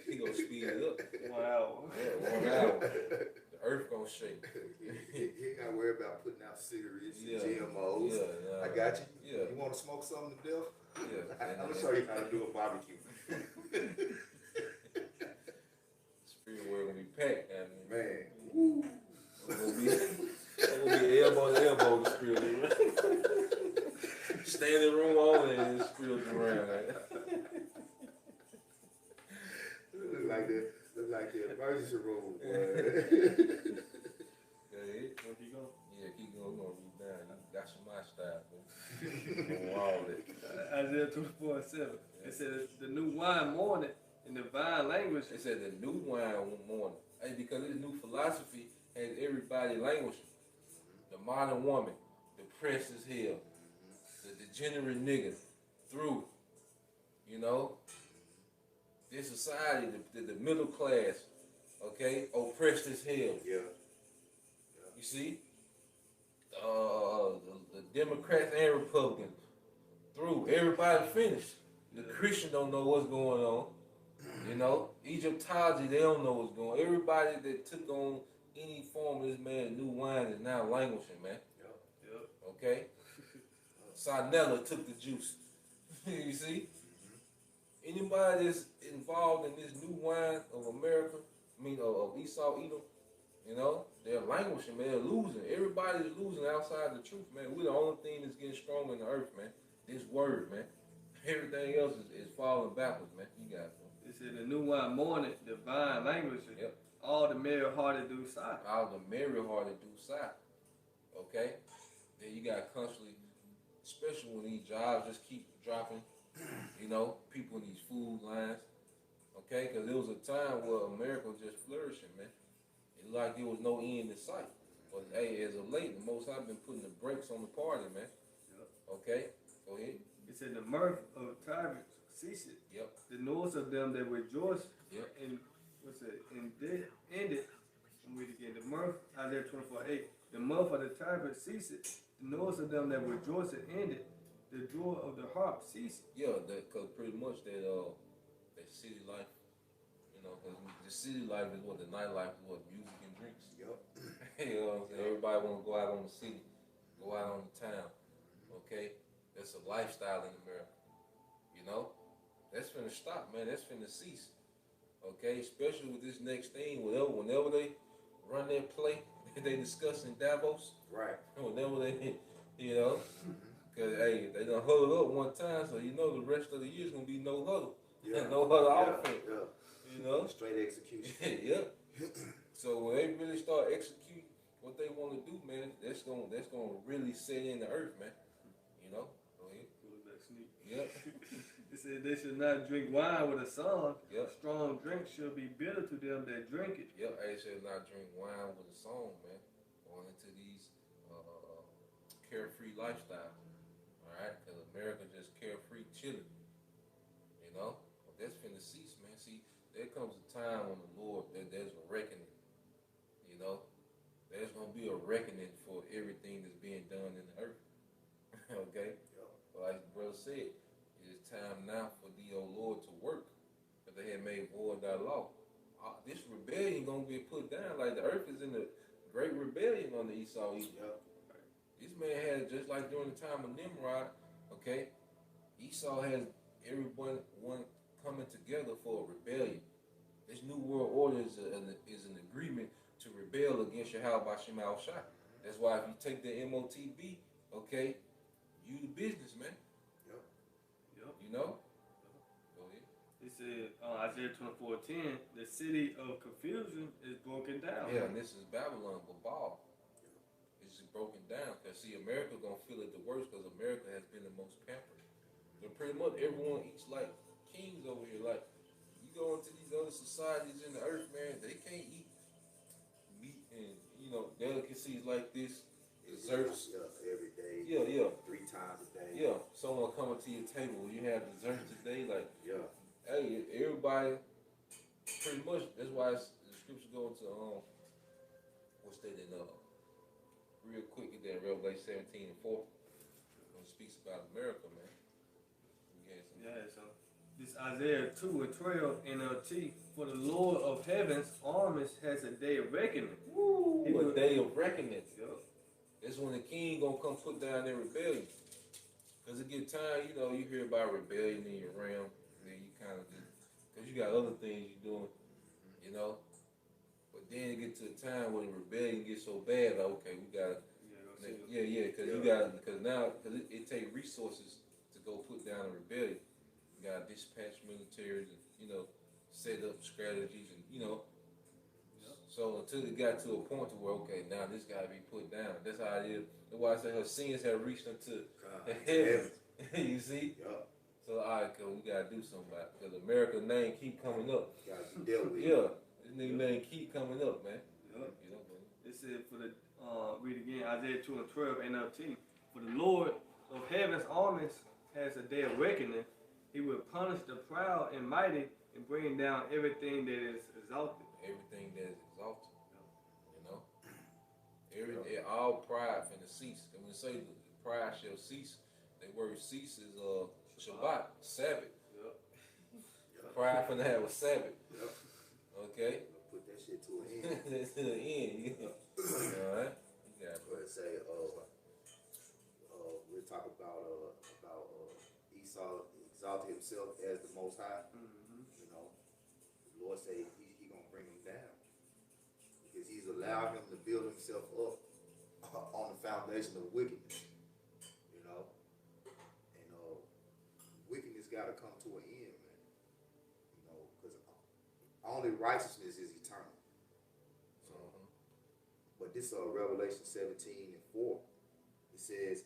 he gonna speed it up. 1 hour. Yeah, 1 hour. The earth gonna shake. He ain't got to worry about putting out cigarettes and Yeah. GMOs. Yeah, I got you. Yeah. You want to smoke something to death? Yeah. I'm going to show you how to do a barbecue. Spirit world gonna be packed, I mean. Man. Woo. I'm gonna be elbow to elbow with the spirit world. Standing room only and the spirit around. Look like the emergency room. Yeah, Keep going. yeah, keep going. We're gonna read down. You got some my style, boy. On all that. Isaiah 24 and 7. It says the new wine mourneth in the vine language. It said the new wine morning. Hey, because it's new philosophy has everybody languishing. The modern woman, depressed as hell, the degenerate nigga, through, you know, this society, the middle class, okay, oppressed as hell. Yeah. You see, the Democrats and Republicans, through, everybody finished. The Christian don't know what's going on. You know, Egyptology, they don't know what's going on. Everybody that took on any form of this man new wine is now languishing, man. Yep. Okay? Sinella took the juice. You see? Anybody that's involved in this new wine of America, of Esau, Edom, you know, they're languishing, man. They're losing. Everybody's losing outside the truth, man. We're the only thing that's getting strong in the earth, man. This word, man. Everything else is falling backwards, man. You got it. It said the new wine morning, divine language. Yep. All the merry-hearted do sigh. All the merry-hearted do sigh. Okay? Then you got constantly, especially when these jobs just keep dropping, you know, people in these food lines. Okay? Because there was a time where America was just flourishing, man. It like there was no end in sight. But hey, as of late, the most I've been putting the brakes on the party, man. Yep. Okay? Go ahead. It said the mirth of tyrants ceased. Yep. The noise of them that rejoice. Yep. And what's it? And they ended. I'm read again. The mirth, Isaiah 24:8. The mirth of the tyrant ceased. The noise of them that rejoice ended. The joy of the harp ceased. Yeah, because pretty much that city life, you know, because the city life is what the nightlife is, what music and drinks. Yep. You know what I'm saying? Everybody want to go out on the city, go out on the town. Okay, that's a lifestyle in America. You know, that's finna stop, man. That's finna cease. Okay, especially with this next thing, whenever they run their play, they discuss in Davos. Right. Whenever they, you know, because hey, they done huddle up one time, so you know the rest of the year's gonna be no huddle, no huddle offense. Yeah. You know, Straight execution. yeah. So when they really start executing what they want to do, man, that's gonna really set in the earth, man. You know. Go ahead. Yep. It said they should not drink wine with a song. Yep. Strong drink shall be bitter to them that drink it. Yep. They should not drink wine with a song, man. Going into these carefree lifestyle. All right, because America just carefree, chilling. You know, but that's finna cease, man. See, there comes a time when the Lord there's a reckoning. You know, there's gonna be a reckoning for everything that's being done in the earth. Okay. But like the brother said, it is time now for thee, O Lord, to work, because they had made void thy law. This rebellion gonna get put down. Like the earth is in the great rebellion on the Esau Edom. Yep. This man had, just like during the time of Nimrod, okay, Esau has everyone coming together for a rebellion. This new world order is an agreement to rebel against Yahweh Bashim Al-Shai. That's why if you take the MOTB, okay, you the business, man. Yep. You know? Go ahead. It said, Isaiah 24:10, the city of confusion is broken down. Yeah, and this is Babylon, Babal. It's just broken down. Because, see, America going to feel it the worst because America has been the most pampered. But pretty much everyone eats like kings over here. Like, you go into these other societies in the earth, man, they can't eat meat and, you know, delicacies like this. Desserts. Yeah, every day. Yeah. 3 times a day. Yeah, someone coming to your table, you have desserts today, like, Yeah. hey, everybody, pretty much, that's why the scripture go into, what's that in, real quick in there, Revelation 17:4, when it speaks about America, man. So this Isaiah 2:12 NLT, for the Lord of heaven's armies has a day of reckoning. Woo, a day of reckoning. Yep. That's when the king gonna come put down their rebellion. Cause it get time, you know, you hear about rebellion in your realm, and then you kind of just, cause you got other things you doing, you know. But then it get to a time when the rebellion gets so bad, like, okay, we gotta, cause you got, cause now, cause it take resources to go put down a rebellion. You gotta dispatch militaries and, you know, set up strategies and, you know. So until it got to a point to where, okay, now this gotta be put down. That's how it is. That's why I say her sins have reached unto the heavens. You see? Yup. So all right, cause we gotta do something about it. Cause America's name keep coming up. Gotta be dealt with. Yeah, this nigga name keep coming up, man. Yep. You know, man. It said for the read again Isaiah 2:12 NLT. For the Lord of heaven's armies has a day of reckoning. He will punish the proud and mighty and bring down everything that is exalted. Everything that is exalted. You know, all pride finna cease. And when we say the pride shall cease, that word cease is Shabbat, Sabbath. Yep. Pride finna have a Sabbath. Yep. Okay. Put that shit to an end. That's to the end. All right. Yeah. Let's say we'll talk about Esau exalted himself as the Most High. Mm-hmm. You know, the Lord say he gonna bring him down because he's allowed him to build himself up on the foundation of wickedness. You know, and wickedness got to come to an end, man. You know, because only righteousness is eternal. So, but this Revelation 17:4, it says,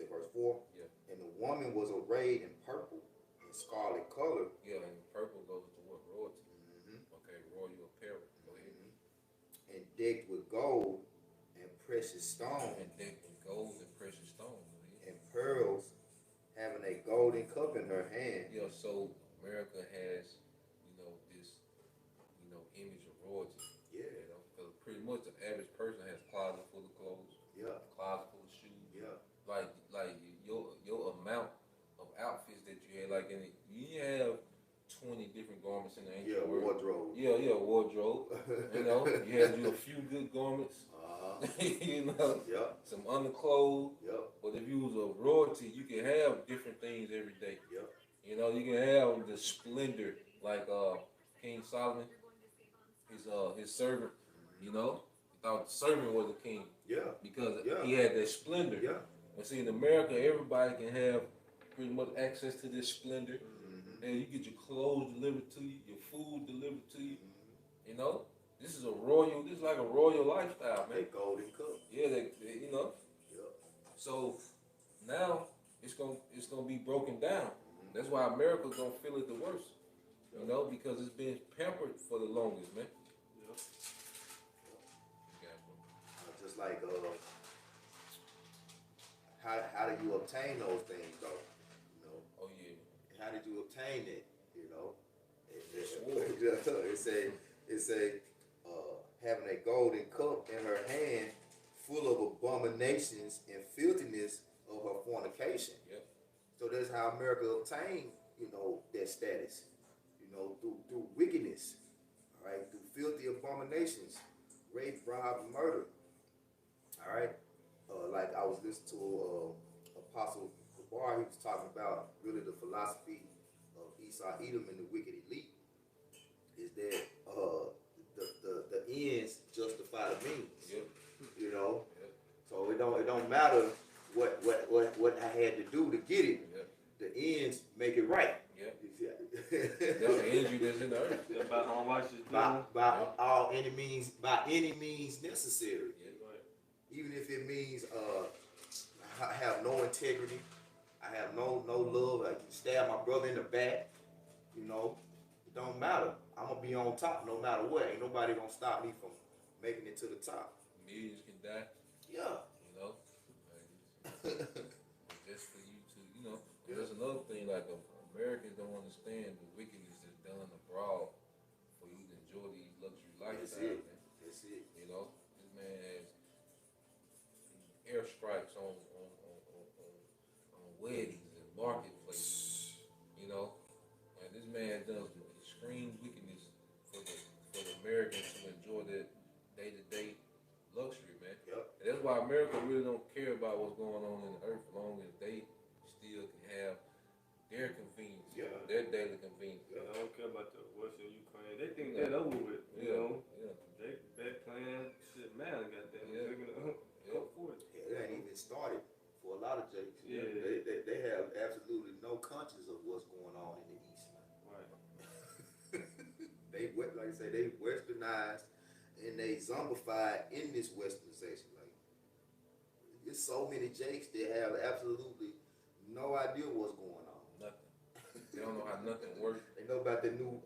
verse 4. Yeah. And the woman was arrayed in purple and scarlet color. Yeah, and purple goes to what? Royalty. Mm-hmm. Okay, royal apparel. Go ahead. Mm-hmm. And decked with gold and precious stones. And decked with gold and precious stones. And pearls, having a golden cup in her hand. Yeah, so America has, this, image of royalty. Yeah. Because pretty much the average person has a closet full of clothes. Yeah. A closet full of shoes. Yeah. Like your amount of outfits that you had, you have 20 different garments in the ancient world. Wardrobe. Yeah, wardrobe. You had you a few good garments. Yep. Some underclothes. Yep. But if you was a royalty, you can have different things every day. Yep. You can have the splendor, like King Solomon, his servant. He thought the servant was a king. Yeah. Because he had that splendor. Yeah. And see, in America, everybody can have pretty much access to this splendor. Mm-hmm. And you get your clothes delivered to you, your food delivered to you. Mm-hmm. This is like a royal lifestyle, man. That golden cup. Yeah, Yep. So now it's gonna be broken down. Mm-hmm. That's why America's gonna feel it the worst. Because it's been pampered for the longest, man. Yep. Just like how do you obtain those things though? Oh yeah. How did you obtain it? It say having a golden cup in her hand, full of abominations and filthiness of her fornication. Yep. So that's how America obtained, that status. Through wickedness. All right, through filthy abominations, rape, bribe, and murder. All right. Like I was listening to Apostle Kabar, he was talking about really the philosophy of Esau, Edom, and the wicked elite. Is that the ends justify the means? Yep. Yep. So it don't matter what I had to do to get it. Yep. The ends make it right. Yep. That's the energy that's in the earth. About unrighteous by any means necessary. Yep. Even if it means I have no integrity, I have no love, I can stab my brother in the back, it don't matter. I'm gonna be on top no matter what. Ain't nobody gonna stop me from making it to the top. Millions can die. Yeah. Just for you to, There's another thing, like Americans don't understand the wickedness that's done abroad for you to enjoy these luxury lifestyles. That's it. This man has airstrikes on weddings and marketplaces. And this man does extreme wickedness for the Americans to enjoy their day-to-day luxury, man. Yep. And that's why America really don't care about what's going on in the earth, as long as they still can have their convenience, their daily convenience. Yeah, I don't care about the Western Ukraine. They think that over with, Yeah. They back playing shit, man. Goddamn, they're gonna go for it. Yeah, it ain't even started for a lot of Jakes. Yeah. They have absolutely no conscience of what's going on in the East, man. Right. Like I say, they westernized and they zombified in this westernization. Like, there's so many Jakes that have absolutely no idea what's going on. Nothing. They don't know how nothing works. They know about the new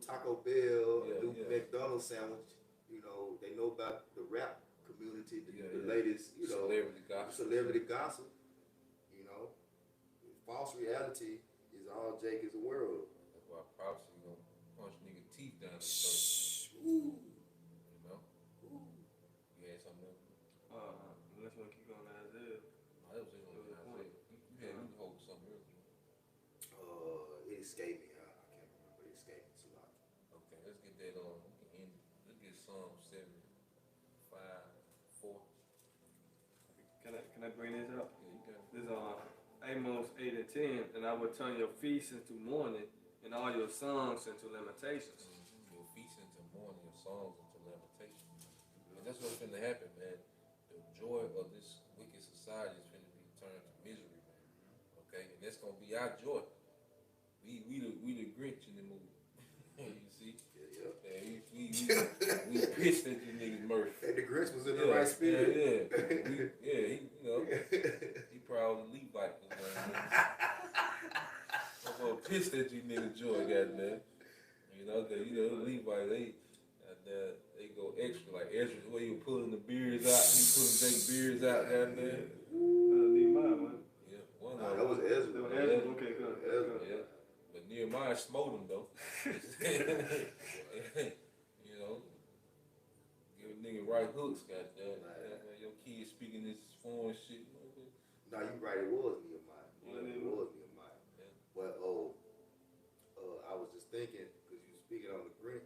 Taco Bell, the new McDonald's sandwich. You know, they know about the rap community, the yeah. latest, you know, Celebrity gossip. celebrity gossip. You know, false reality is all Jake is aware of. That's why prophecy gonna punch nigga teeth down his throat. Ooh. You know? Ooh. You had something else? Unless we keep going to Isaiah. No, that was just on Isaiah. You hold something else. It escaped me. I can't remember. It escaped me too long. Okay, let's get that on. Let's get Psalm 75, 4. Can I bring this up? Yeah, you got it. This is Amos 8 and 10, and I will turn your feasts into mourning, and all your songs into lamentations. Your feast into mourning, your songs into lamentation. And that's what's going to happen, man. The joy of this wicked society is going to be turned to misery, man. Okay? And that's going to be our joy. We the Grinch in the movie. You see? Yeah. We pissed at you niggas' mirth. And the Grinch was in the right spirit. He probably Levite. I'm pissed at you niggas' joy, goddamn. Levite, they go extra, like Ezra, the way he was pulling the beards out, he pulling Jake's beards out, goddamn. Yeah, one of them. That was Ezra. Okay, good. Ezra. Yeah. But Nehemiah smote him though. Give a nigga right hooks, goddamn. Your kids speaking this foreign shit. No, you right. It was Nehemiah. It was Nehemiah. Yeah. But I was just thinking because you were speaking on the Grinch,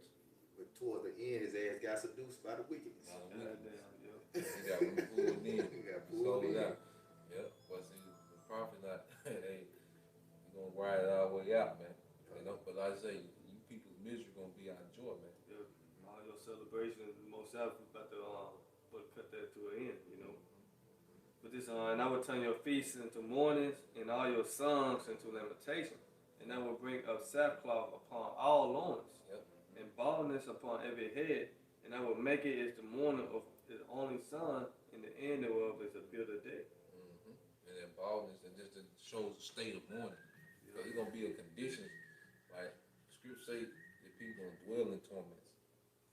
but toward the end, his ass got seduced by the wickedness. He got pulled in. He got pulled in. Out. Yep. But see, the prophet not. Hey, you gonna ride it all the way out, man. You know. But like I say, you people's misery gonna be our joy, man. Yeah. All your celebrations, most of them about to cut that to an end, you know. But this, and I will turn your feasts into mournings, and all your songs into lamentation, and I will bring up sackcloth upon all loins, Yep. and baldness upon every head, and I will make it as the mourning of his only son, and the end thereof is a bitter day. Mm-hmm. And then baldness, and just it shows the state of mourning. Because it's gonna be a condition, like Scripture say, that people gonna dwell in torments.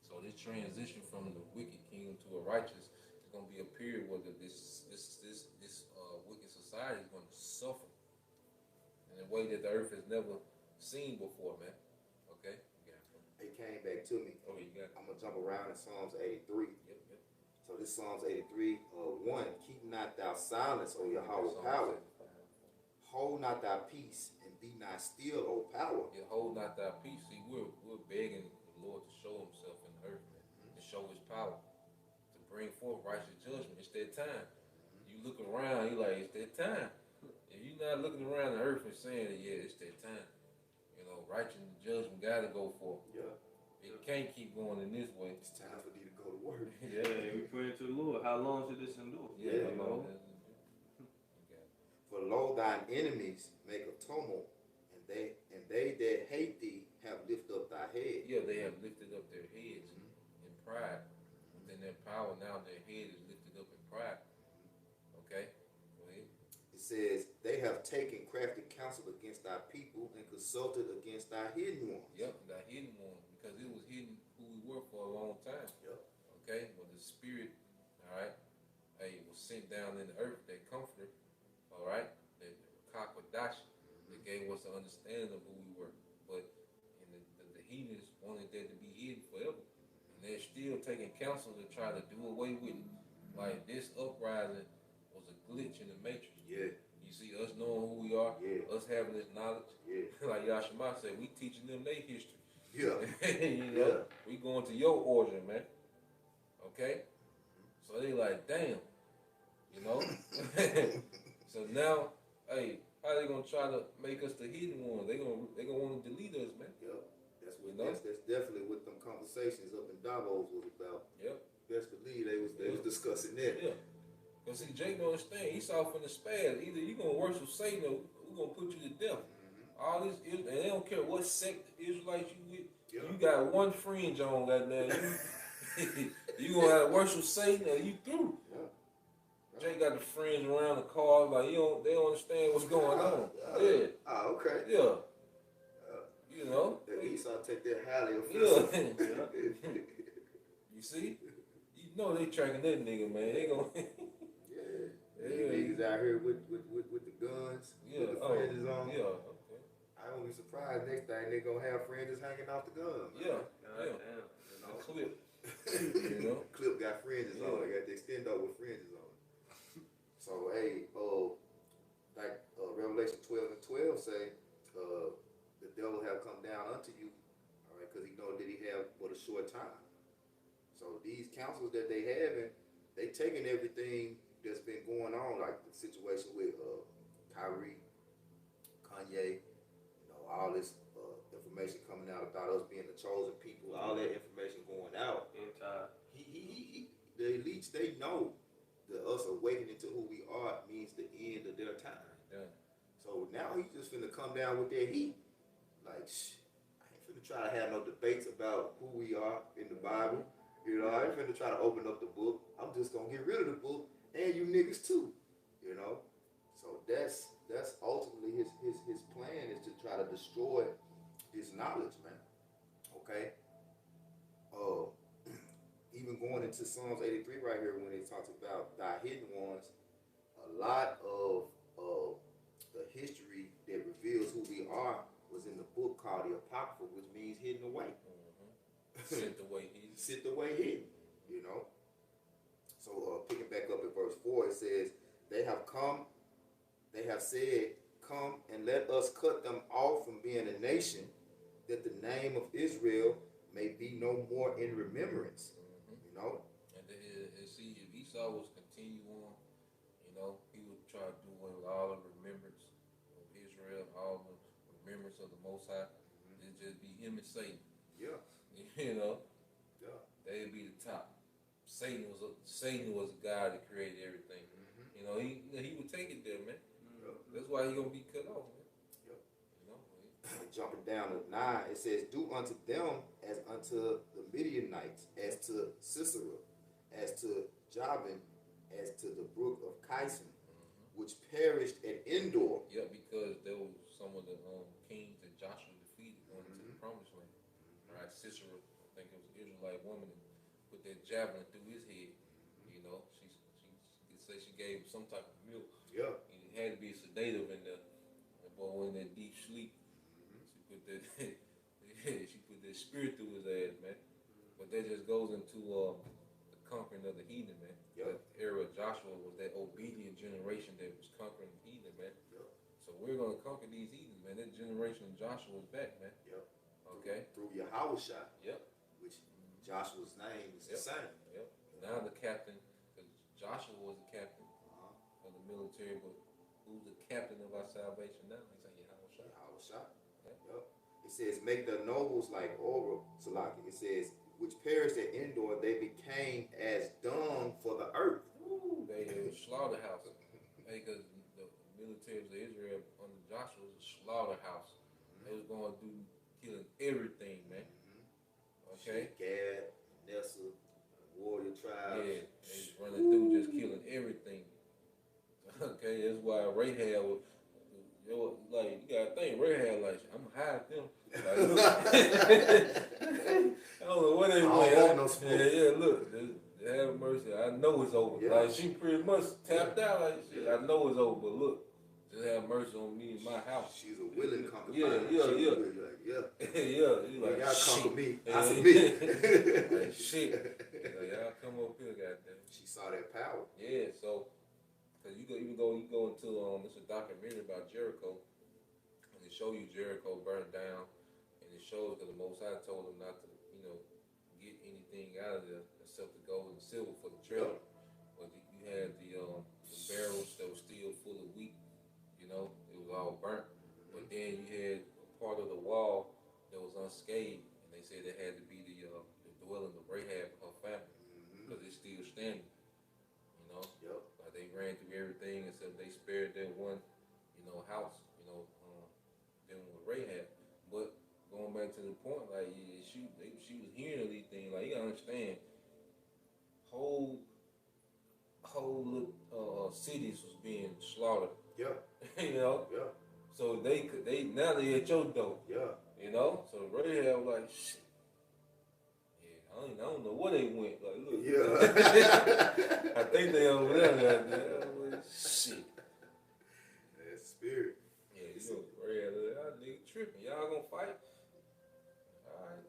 So this transition from the wicked kingdom to a righteous is gonna be a period where this wicked society is gonna suffer in a way that the earth has never seen before, man. Okay? It came back to me. Oh, you got it. I'm gonna jump around in Psalms 83. Yep. So this Psalms 83, 1. Keep not thou silence, O Yahweh power. Hold not thy peace and be not still, O power. Yeah, hold not thy peace. See, we're begging the Lord to show himself in the earth, man, to show his power, to bring forth righteous judgment. It's that time. You look around, you're like, it's that time. If you're not looking around the earth and saying that, yeah, it's that time. Righteous judgment got to go forth. Yeah. It can't keep going in this way. It's time for thee to go to work. Yeah, we pray to the Lord. How long should this endure? Yeah, you know. For lo, thine enemies make a tumult, and they that hate thee have lifted up thy head. Yeah, they have lifted up their heads in pride. Within their power, now their head is lifted up in pride. Okay? Go ahead. It says, they have taken crafty counsel against thy people and consulted against thy hidden ones. Yep, thy hidden one, because it was hidden who we were for a long time. Yep. Okay? But the spirit, all right, was sent down in the earth, that comforter, all right, that Kakwadashi, that gave us an understanding of who we were. But the heathens wanted that to be hidden forever. And they're still taking counsel to try to do away with it. Like this uprising was a glitch in the matrix. Yeah. You see, us knowing who we are, us having this knowledge. Yeah. Like Yashima said, we teaching them their history. Yeah. We going to your origin, man. Okay? So they like, damn. So now, hey, how they gonna try to make us the hidden ones? They gonna want to delete us, man. Yep. That's definitely what them conversations up in Davos was about. Yep. Best believe they was discussing that. Yeah. Because see, Jake don't understand. He saw from the spaz. Either you gonna worship Satan or we're gonna put you to death. All this, and they don't care what sect Israelites you with. Yep. You got one fringe on that now. You gonna have to worship Satan or you through. Yeah. Jake got the fringe around the car, like they don't understand what's going on. Yeah. Oh, okay. Yeah. The Esau take that highly offensive. Yeah. You see? You know they tracking that nigga, man. They gon' Yeah. Yeah. Niggas out here with the guns, with the fringes on. Yeah, okay. I won't be surprised next time they gonna have fringes hanging off the gun. Yeah, God yeah. damn. You know, clip. You know? Clip got fringes on. Yeah. They got the extendo with fringes on. So hey, like Revelation 12 and 12 say, the devil have come down unto you, all right, because he know that he have but a short time. So these councils that they having, they taking everything that's been going on, like the situation with Kyrie, Kanye, all this information coming out about us being the chosen people, all that information going out. The elites, they know that us awakening to who we are means the end of their time. Yeah. So now he's just finna come down with that heat. Like, I ain't finna try to have no debates about who we are in the Bible. You know, I ain't finna try to open up the book. I'm just gonna get rid of the book and you niggas too. You know? So that's ultimately his plan, is to try to destroy this knowledge, man. Okay? Even going into Psalms 83 right here, when it talks about thy hidden ones, a lot of the history that reveals who we are was in the book called the Apocrypha, which means hidden away. Sit the way hidden. Sit the way hidden, you know. So picking back up at verse 4, it says, they have said, come and let us cut them off from being a nation, that the name of Israel may be no more in remembrance. You know? And see, if Esau was continue on, you know, he would try to do away with all the remembrance of Israel, all the remembrance of the Most High. It'd just be him and Satan. Yeah. You know? Yeah. They'd be the top. Satan was the God that created everything. You know, he would take it there, man. That's why he gonna be cut off, man. Yep. You know? Jumping down to 9, it says, do unto them as unto the Midianites, as to Sisera, as to Jabin, as to the brook of Kison, which perished at Endor. Yeah, because there was some of the kings that Joshua defeated going into the promised land. Right? Sisera, I think it was an Israelite woman, and put that javelin through his head. You know, she say she gave him some type of milk. Yeah. And it had to be sedative in there. The boy went in that deep sleep. She put that she put that spirit through his ass, man. But that just goes into the conquering of the heathen, man. Yep. The era of Joshua was that obedient generation that was conquering the heathen, man. Yep. So we're gonna conquer these heathens, man. That generation of Joshua is back, man. Yep. Okay. Through Yahweh, Yep. which Joshua's name is the same. Yep. Now the captain, because Joshua was the captain of the military, but who's the captain of our salvation now? He's saying Yahweh. Yep. It says, make the nobles like Orah, Salaki. It says, which perished at Endor, they became as dung for the earth. Ooh, they were slaughterhouses. Because the military of Israel under Joshua was a slaughterhouse. They was going through killing everything, man. Okay? Gad, Nessa, warrior tribes. Yeah, they was running through just killing everything. Okay, that's why Rahab was, like, you gotta think, Rahab, like, I'm gonna hide them. Like, look. I don't know what they want. Yeah, look, have mercy. I know it's over. Yeah. Like, she pretty much tapped out, like, shit, I know it's over, but look, just have mercy on me and my house. She's a willing concubine. Yeah. Like, yeah. Yeah, you like, y'all conquer me. I Yeah. submit. Like, shit. Like, y'all come up here, goddamn. She saw that power. Yeah, so, because you go into, it's a documentary about Jericho, and it show you Jericho burned down, and it shows that the Most High told them not to, get anything out of there except the gold and silver for the treasure. But you had the barrels that were still full of wheat, it was all burnt. But then you had a part of the wall that was unscathed, and they said it had to be the dwelling of Rahab and her family, because it's still standing. Yep. Like they ran through everything except they spared that one, house, dealing with Rahab. But going back to the point, like she was hearing of these things. Like you gotta understand, whole little cities was being slaughtered. Yeah. Yeah. So they now they at your door. Yeah. So Rahab was like, shit. Yeah, I don't know where they went. Like, look. Yeah. I think they over there. Shit. That spirit. Yeah, you know, y'all nigga tripping. Y'all gonna fight? Alright.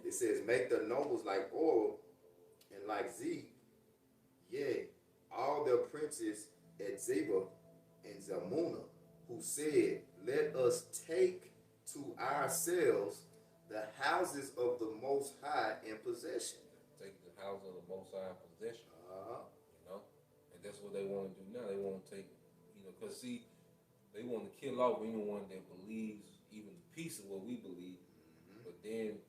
It says, make the nobles like oil and like Zeb, yea, all their princes at Zeba and Zalmunna, who said, let us take to ourselves the houses of the Most High in possession. Take the house of the Most High in possession. You know? And that's what they want to do now. They want to take, because see, they want to kill off anyone that believes even a piece of what we believe. But then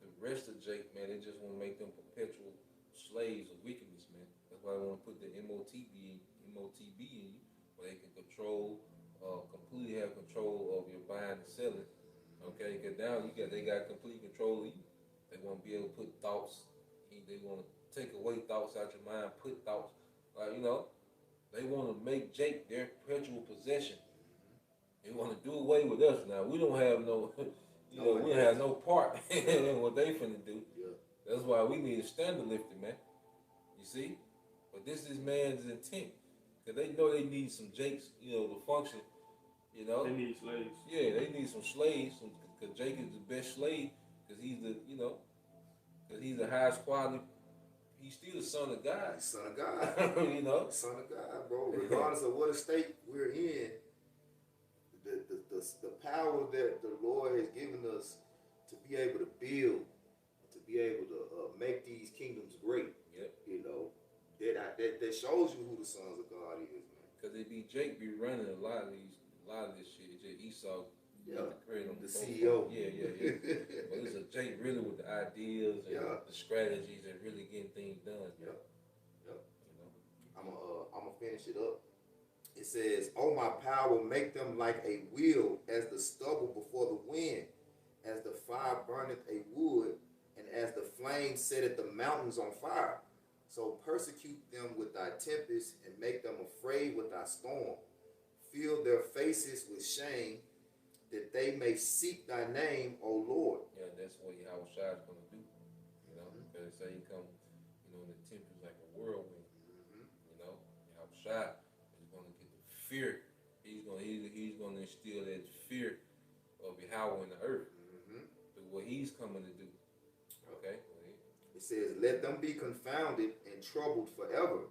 the rest of Jake, man, they just want to make them perpetual slaves of wickedness, man. That's why they want to put the MOTB in you, where they can completely have control of your buying and selling. Okay, because now they got complete control of you. They want to be able to put thoughts. They want to take away thoughts out your mind, put thoughts, they want to make Jake their perpetual possession. They want to do away with us now. We don't have no, we don't have no part in what they finna do. Yeah. That's why we need a standard lifting, man. You see? But this is man's intent. Because they know they need some Jakes, to function, They need slaves. Yeah, they need some slaves. Because Jake is the best slave. Because he's because he's the highest quality. He's still the son of God. He's son of God. Son of God, bro. Regardless of what state we're in, the power that the Lord has given us to be able to build, to be able to make these kingdoms great. Yep. That shows you who the sons of God is, man. Because Jake be running a lot of this shit. It's just Esau. The CEO. Yeah. But it's a Jake really with the ideas and the strategies and really getting things done. Yep. I'm gonna finish it up. It says, "Oh, my power, make them like a wheel, as the stubble before the wind, as the fire burneth a wood, and as the flame setteth the mountains on fire. So persecute them with thy tempest, and make them afraid with thy storm. Fill their faces with shame, that they may seek thy name, O Lord." Yeah, that's what Yahushua is going to do. Because it say he come, in the tempest like a whirlwind. Yahushua is going to get the fear. He's going to instill that fear of Yahweh in the earth through what he's coming to do. Okay. It says, "Let them be confounded and troubled forever.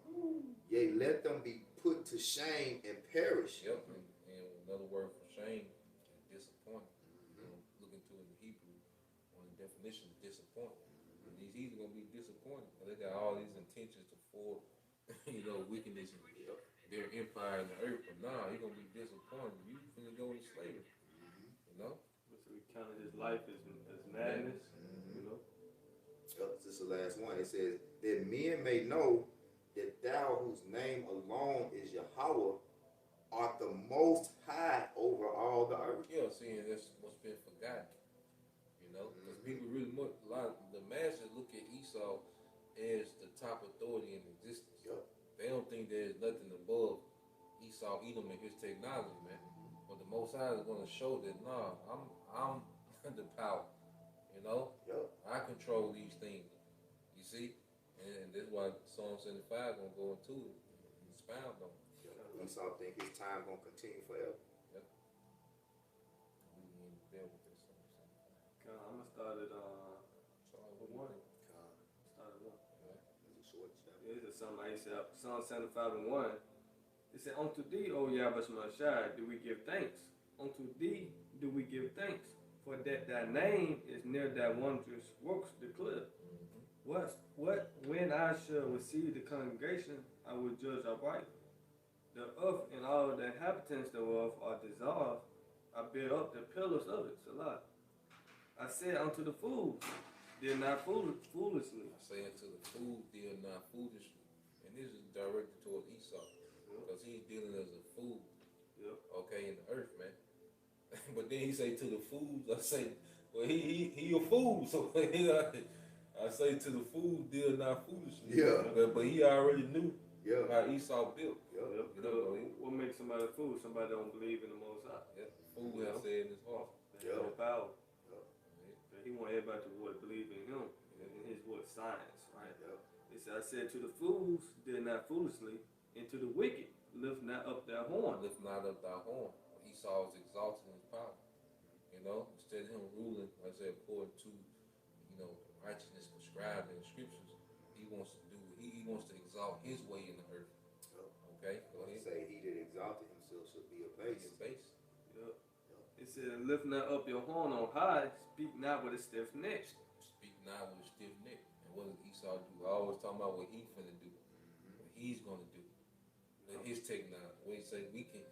Yea, let them be put to shame and perish." Yep. And another word for shame. Disappointed. Look into it in Hebrew on the definition of disappointed. He's going to be disappointed. They got all these intentions to form, wickedness in their empire in the earth. But nah, he's going to be disappointed. You finna go into slavery. So he counted his life as madness. This is the last one. It says, "That men may know that thou, whose name alone is Yahweh, art the most high over all the earth." Yeah, seeing that's what's been forgotten. Because people really the masses look at Esau as the top authority in existence. They don't think there's nothing above Esau, Edom, and his technology, man. But the Most High is going to show that I'm the power. I control these things. You see, and that's why Psalm 75 gonna go into it and expound on it. Esau think his time gonna continue forever. Yep. We ain't there with this Psalm 75. I'm gonna start at one. Start at one. It's a short chapter. This is something I said. Psalm 75 and 1. It said, "Unto thee, O Yahushua, do we give thanks. Unto thee do we give thanks. For that thy name is near thy wondrous works declare. When I shall receive the congregation, I will judge aright. The earth and all the inhabitants thereof are dissolved. I bear up the pillars of it." Salah. "I said unto the fools, deal not foolishly." I say unto the fool, deal not foolishly. And this is directed towards Esau. Because he's dealing as a fool. Okay, in the earth, man. But then he say to the fools, I say, well, he a fool. So I say to the fool, deal not foolishly. But he already knew how Esau built. What makes somebody a fool? Somebody don't believe in the Most High. The fool has said in his heart. There's no power. He want everybody to believe in him. said to the fools, deal not foolishly, and to the wicked, lift not up their horn. Lift not up thy horn. Esau is exalted in his power. You know, instead of him ruling, like I said, according to, righteousness prescribed in the scriptures, he wants to do, he wants to exalt his way in the earth. Okay, go ahead. Say he that exalted himself shall be abased. Yep. It said, lift not up your horn on high, speak not with a stiff neck. Speak not with a stiff neck. And what does Esau do? I always talking about what he's finna do. What he's gonna do. His technology. What he say, we can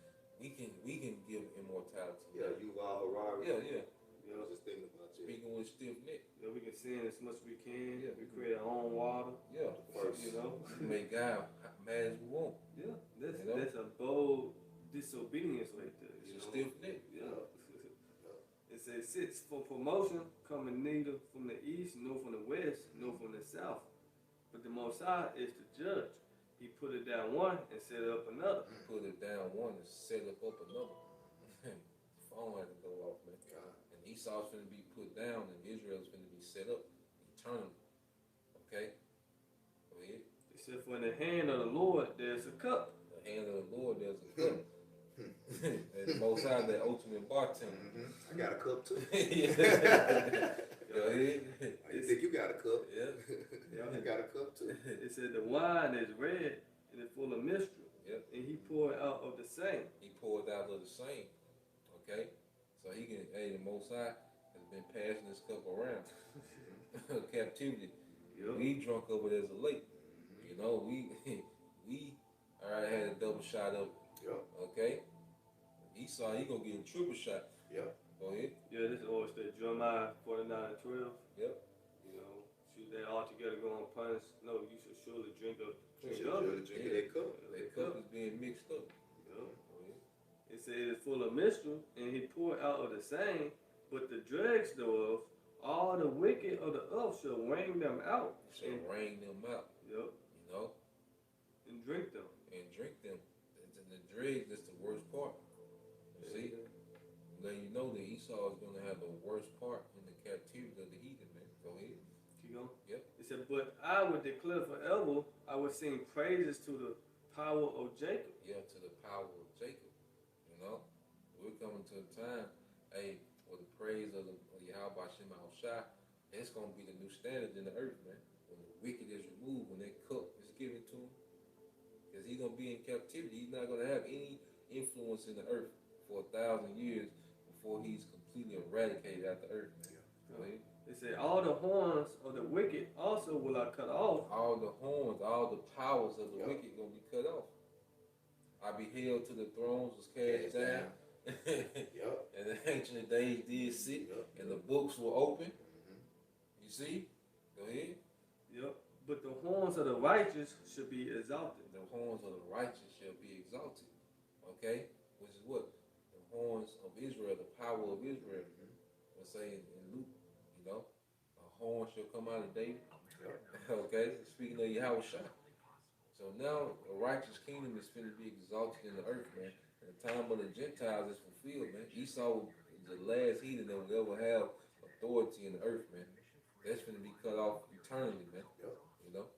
give immortality. Yeah, Yuval Harari. Yeah. I was just thinking about you. Speaking with a stiff neck. Yeah, we can sin as much as we can. Yeah. We create our own water. Yeah. First, We can make God mad as we want. Yeah, that's You know? that's a bold disobedience right there. It's a stiff neck. Yeah. It says, sits for promotion, coming neither from the east, nor from the west, nor from the south. But the Most High is the judge. He put it down one and set it up another. Put it down one and set up another. Phone had to go off, man. God. And Esau's finna be put down and Israel's finna be set up eternally. Okay? Go ahead. It said, for in the hand of the Lord there's a cup. The hand of the Lord, there's a cup. And the Most High, that ultimate bartender. I got a cup too. Go ahead. I think you got a cup. Yeah. I got a cup too. It said the wine is red and it's full of mystery. Yep. And he poured out of the same. He poured out of the same. Okay? So he can, the Most High has been passing this cup around. Captivity. Yep. We drunk over there as a lake. You know, we already had a double shot of it. Yep. Okay? Esau, he gonna get a triple shot. Yep. Go ahead. Yeah, this always said Jeremiah 49:12. Yep. You know, should they all together go unpunished? No, you should surely drink of Drink of of it. that cup. That cup is being mixed up. Yep. Go ahead. It said it's full of mystery, and he poured out of the same, but the dregs thereof, all the wicked of the earth shall wring them out. So rain them out. Yep. You know? And drink them. And drink them. And the dregs, that's the worst part. You see? Now you know that Esau is gonna have the worst part in the captivity of the heathen, man. Go ahead. Keep going. Yep. It said, but I would declare forever, I would sing praises to the power of Jacob. Yeah, to the power of Jacob. You know? We're coming to a time, for the praise of Yahweh Hashem Shai, that's gonna be the new standard in the earth, man. When the wicked is removed, when that cup is given to him. Because he's gonna be in captivity. He's not gonna have any influence in the earth for 1,000 years before he's completely eradicated out the earth, man. Go ahead. They say, all the horns of the wicked also will I cut off. All the horns, all the powers of the Yep. wicked gonna be cut off. I beheld to the thrones was cast down. Yep. And the ancient of days did sit, Yep. and the books were open. You see? Go ahead. Yep. But the horns of the righteous should be exalted. The horns of the righteous shall be exalted. Okay? Which is what? The horns of Israel, the power of Israel. Let's say in Luke, you know, a horn shall come out of David. Okay? Speaking of Yahweh Shai. So now a righteous kingdom is going to be exalted in the earth, man. And the time of the Gentiles is fulfilled, man. Esau is the last heathen that will ever have authority in the earth, man. That's going to be cut off eternally, man. You know?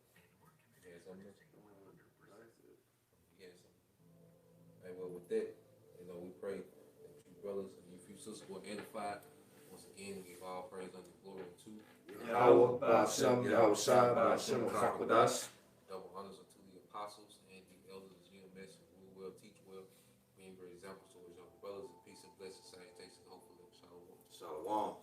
Yeah, something else? Yeah, something. Hey, well, with that, you know, we pray that you brothers and you few sisters were edified. Once again, we give all praise unto glory to Yahweh, Ba'ashem, Yahweh Shai, Ba'ashem, Chakwadas. double honors unto the apostles and the elders of GMS who rule well, teach well, being great examples to his younger brothers. And peace and blessings, salutations, hopefully. Shalom. Shalom.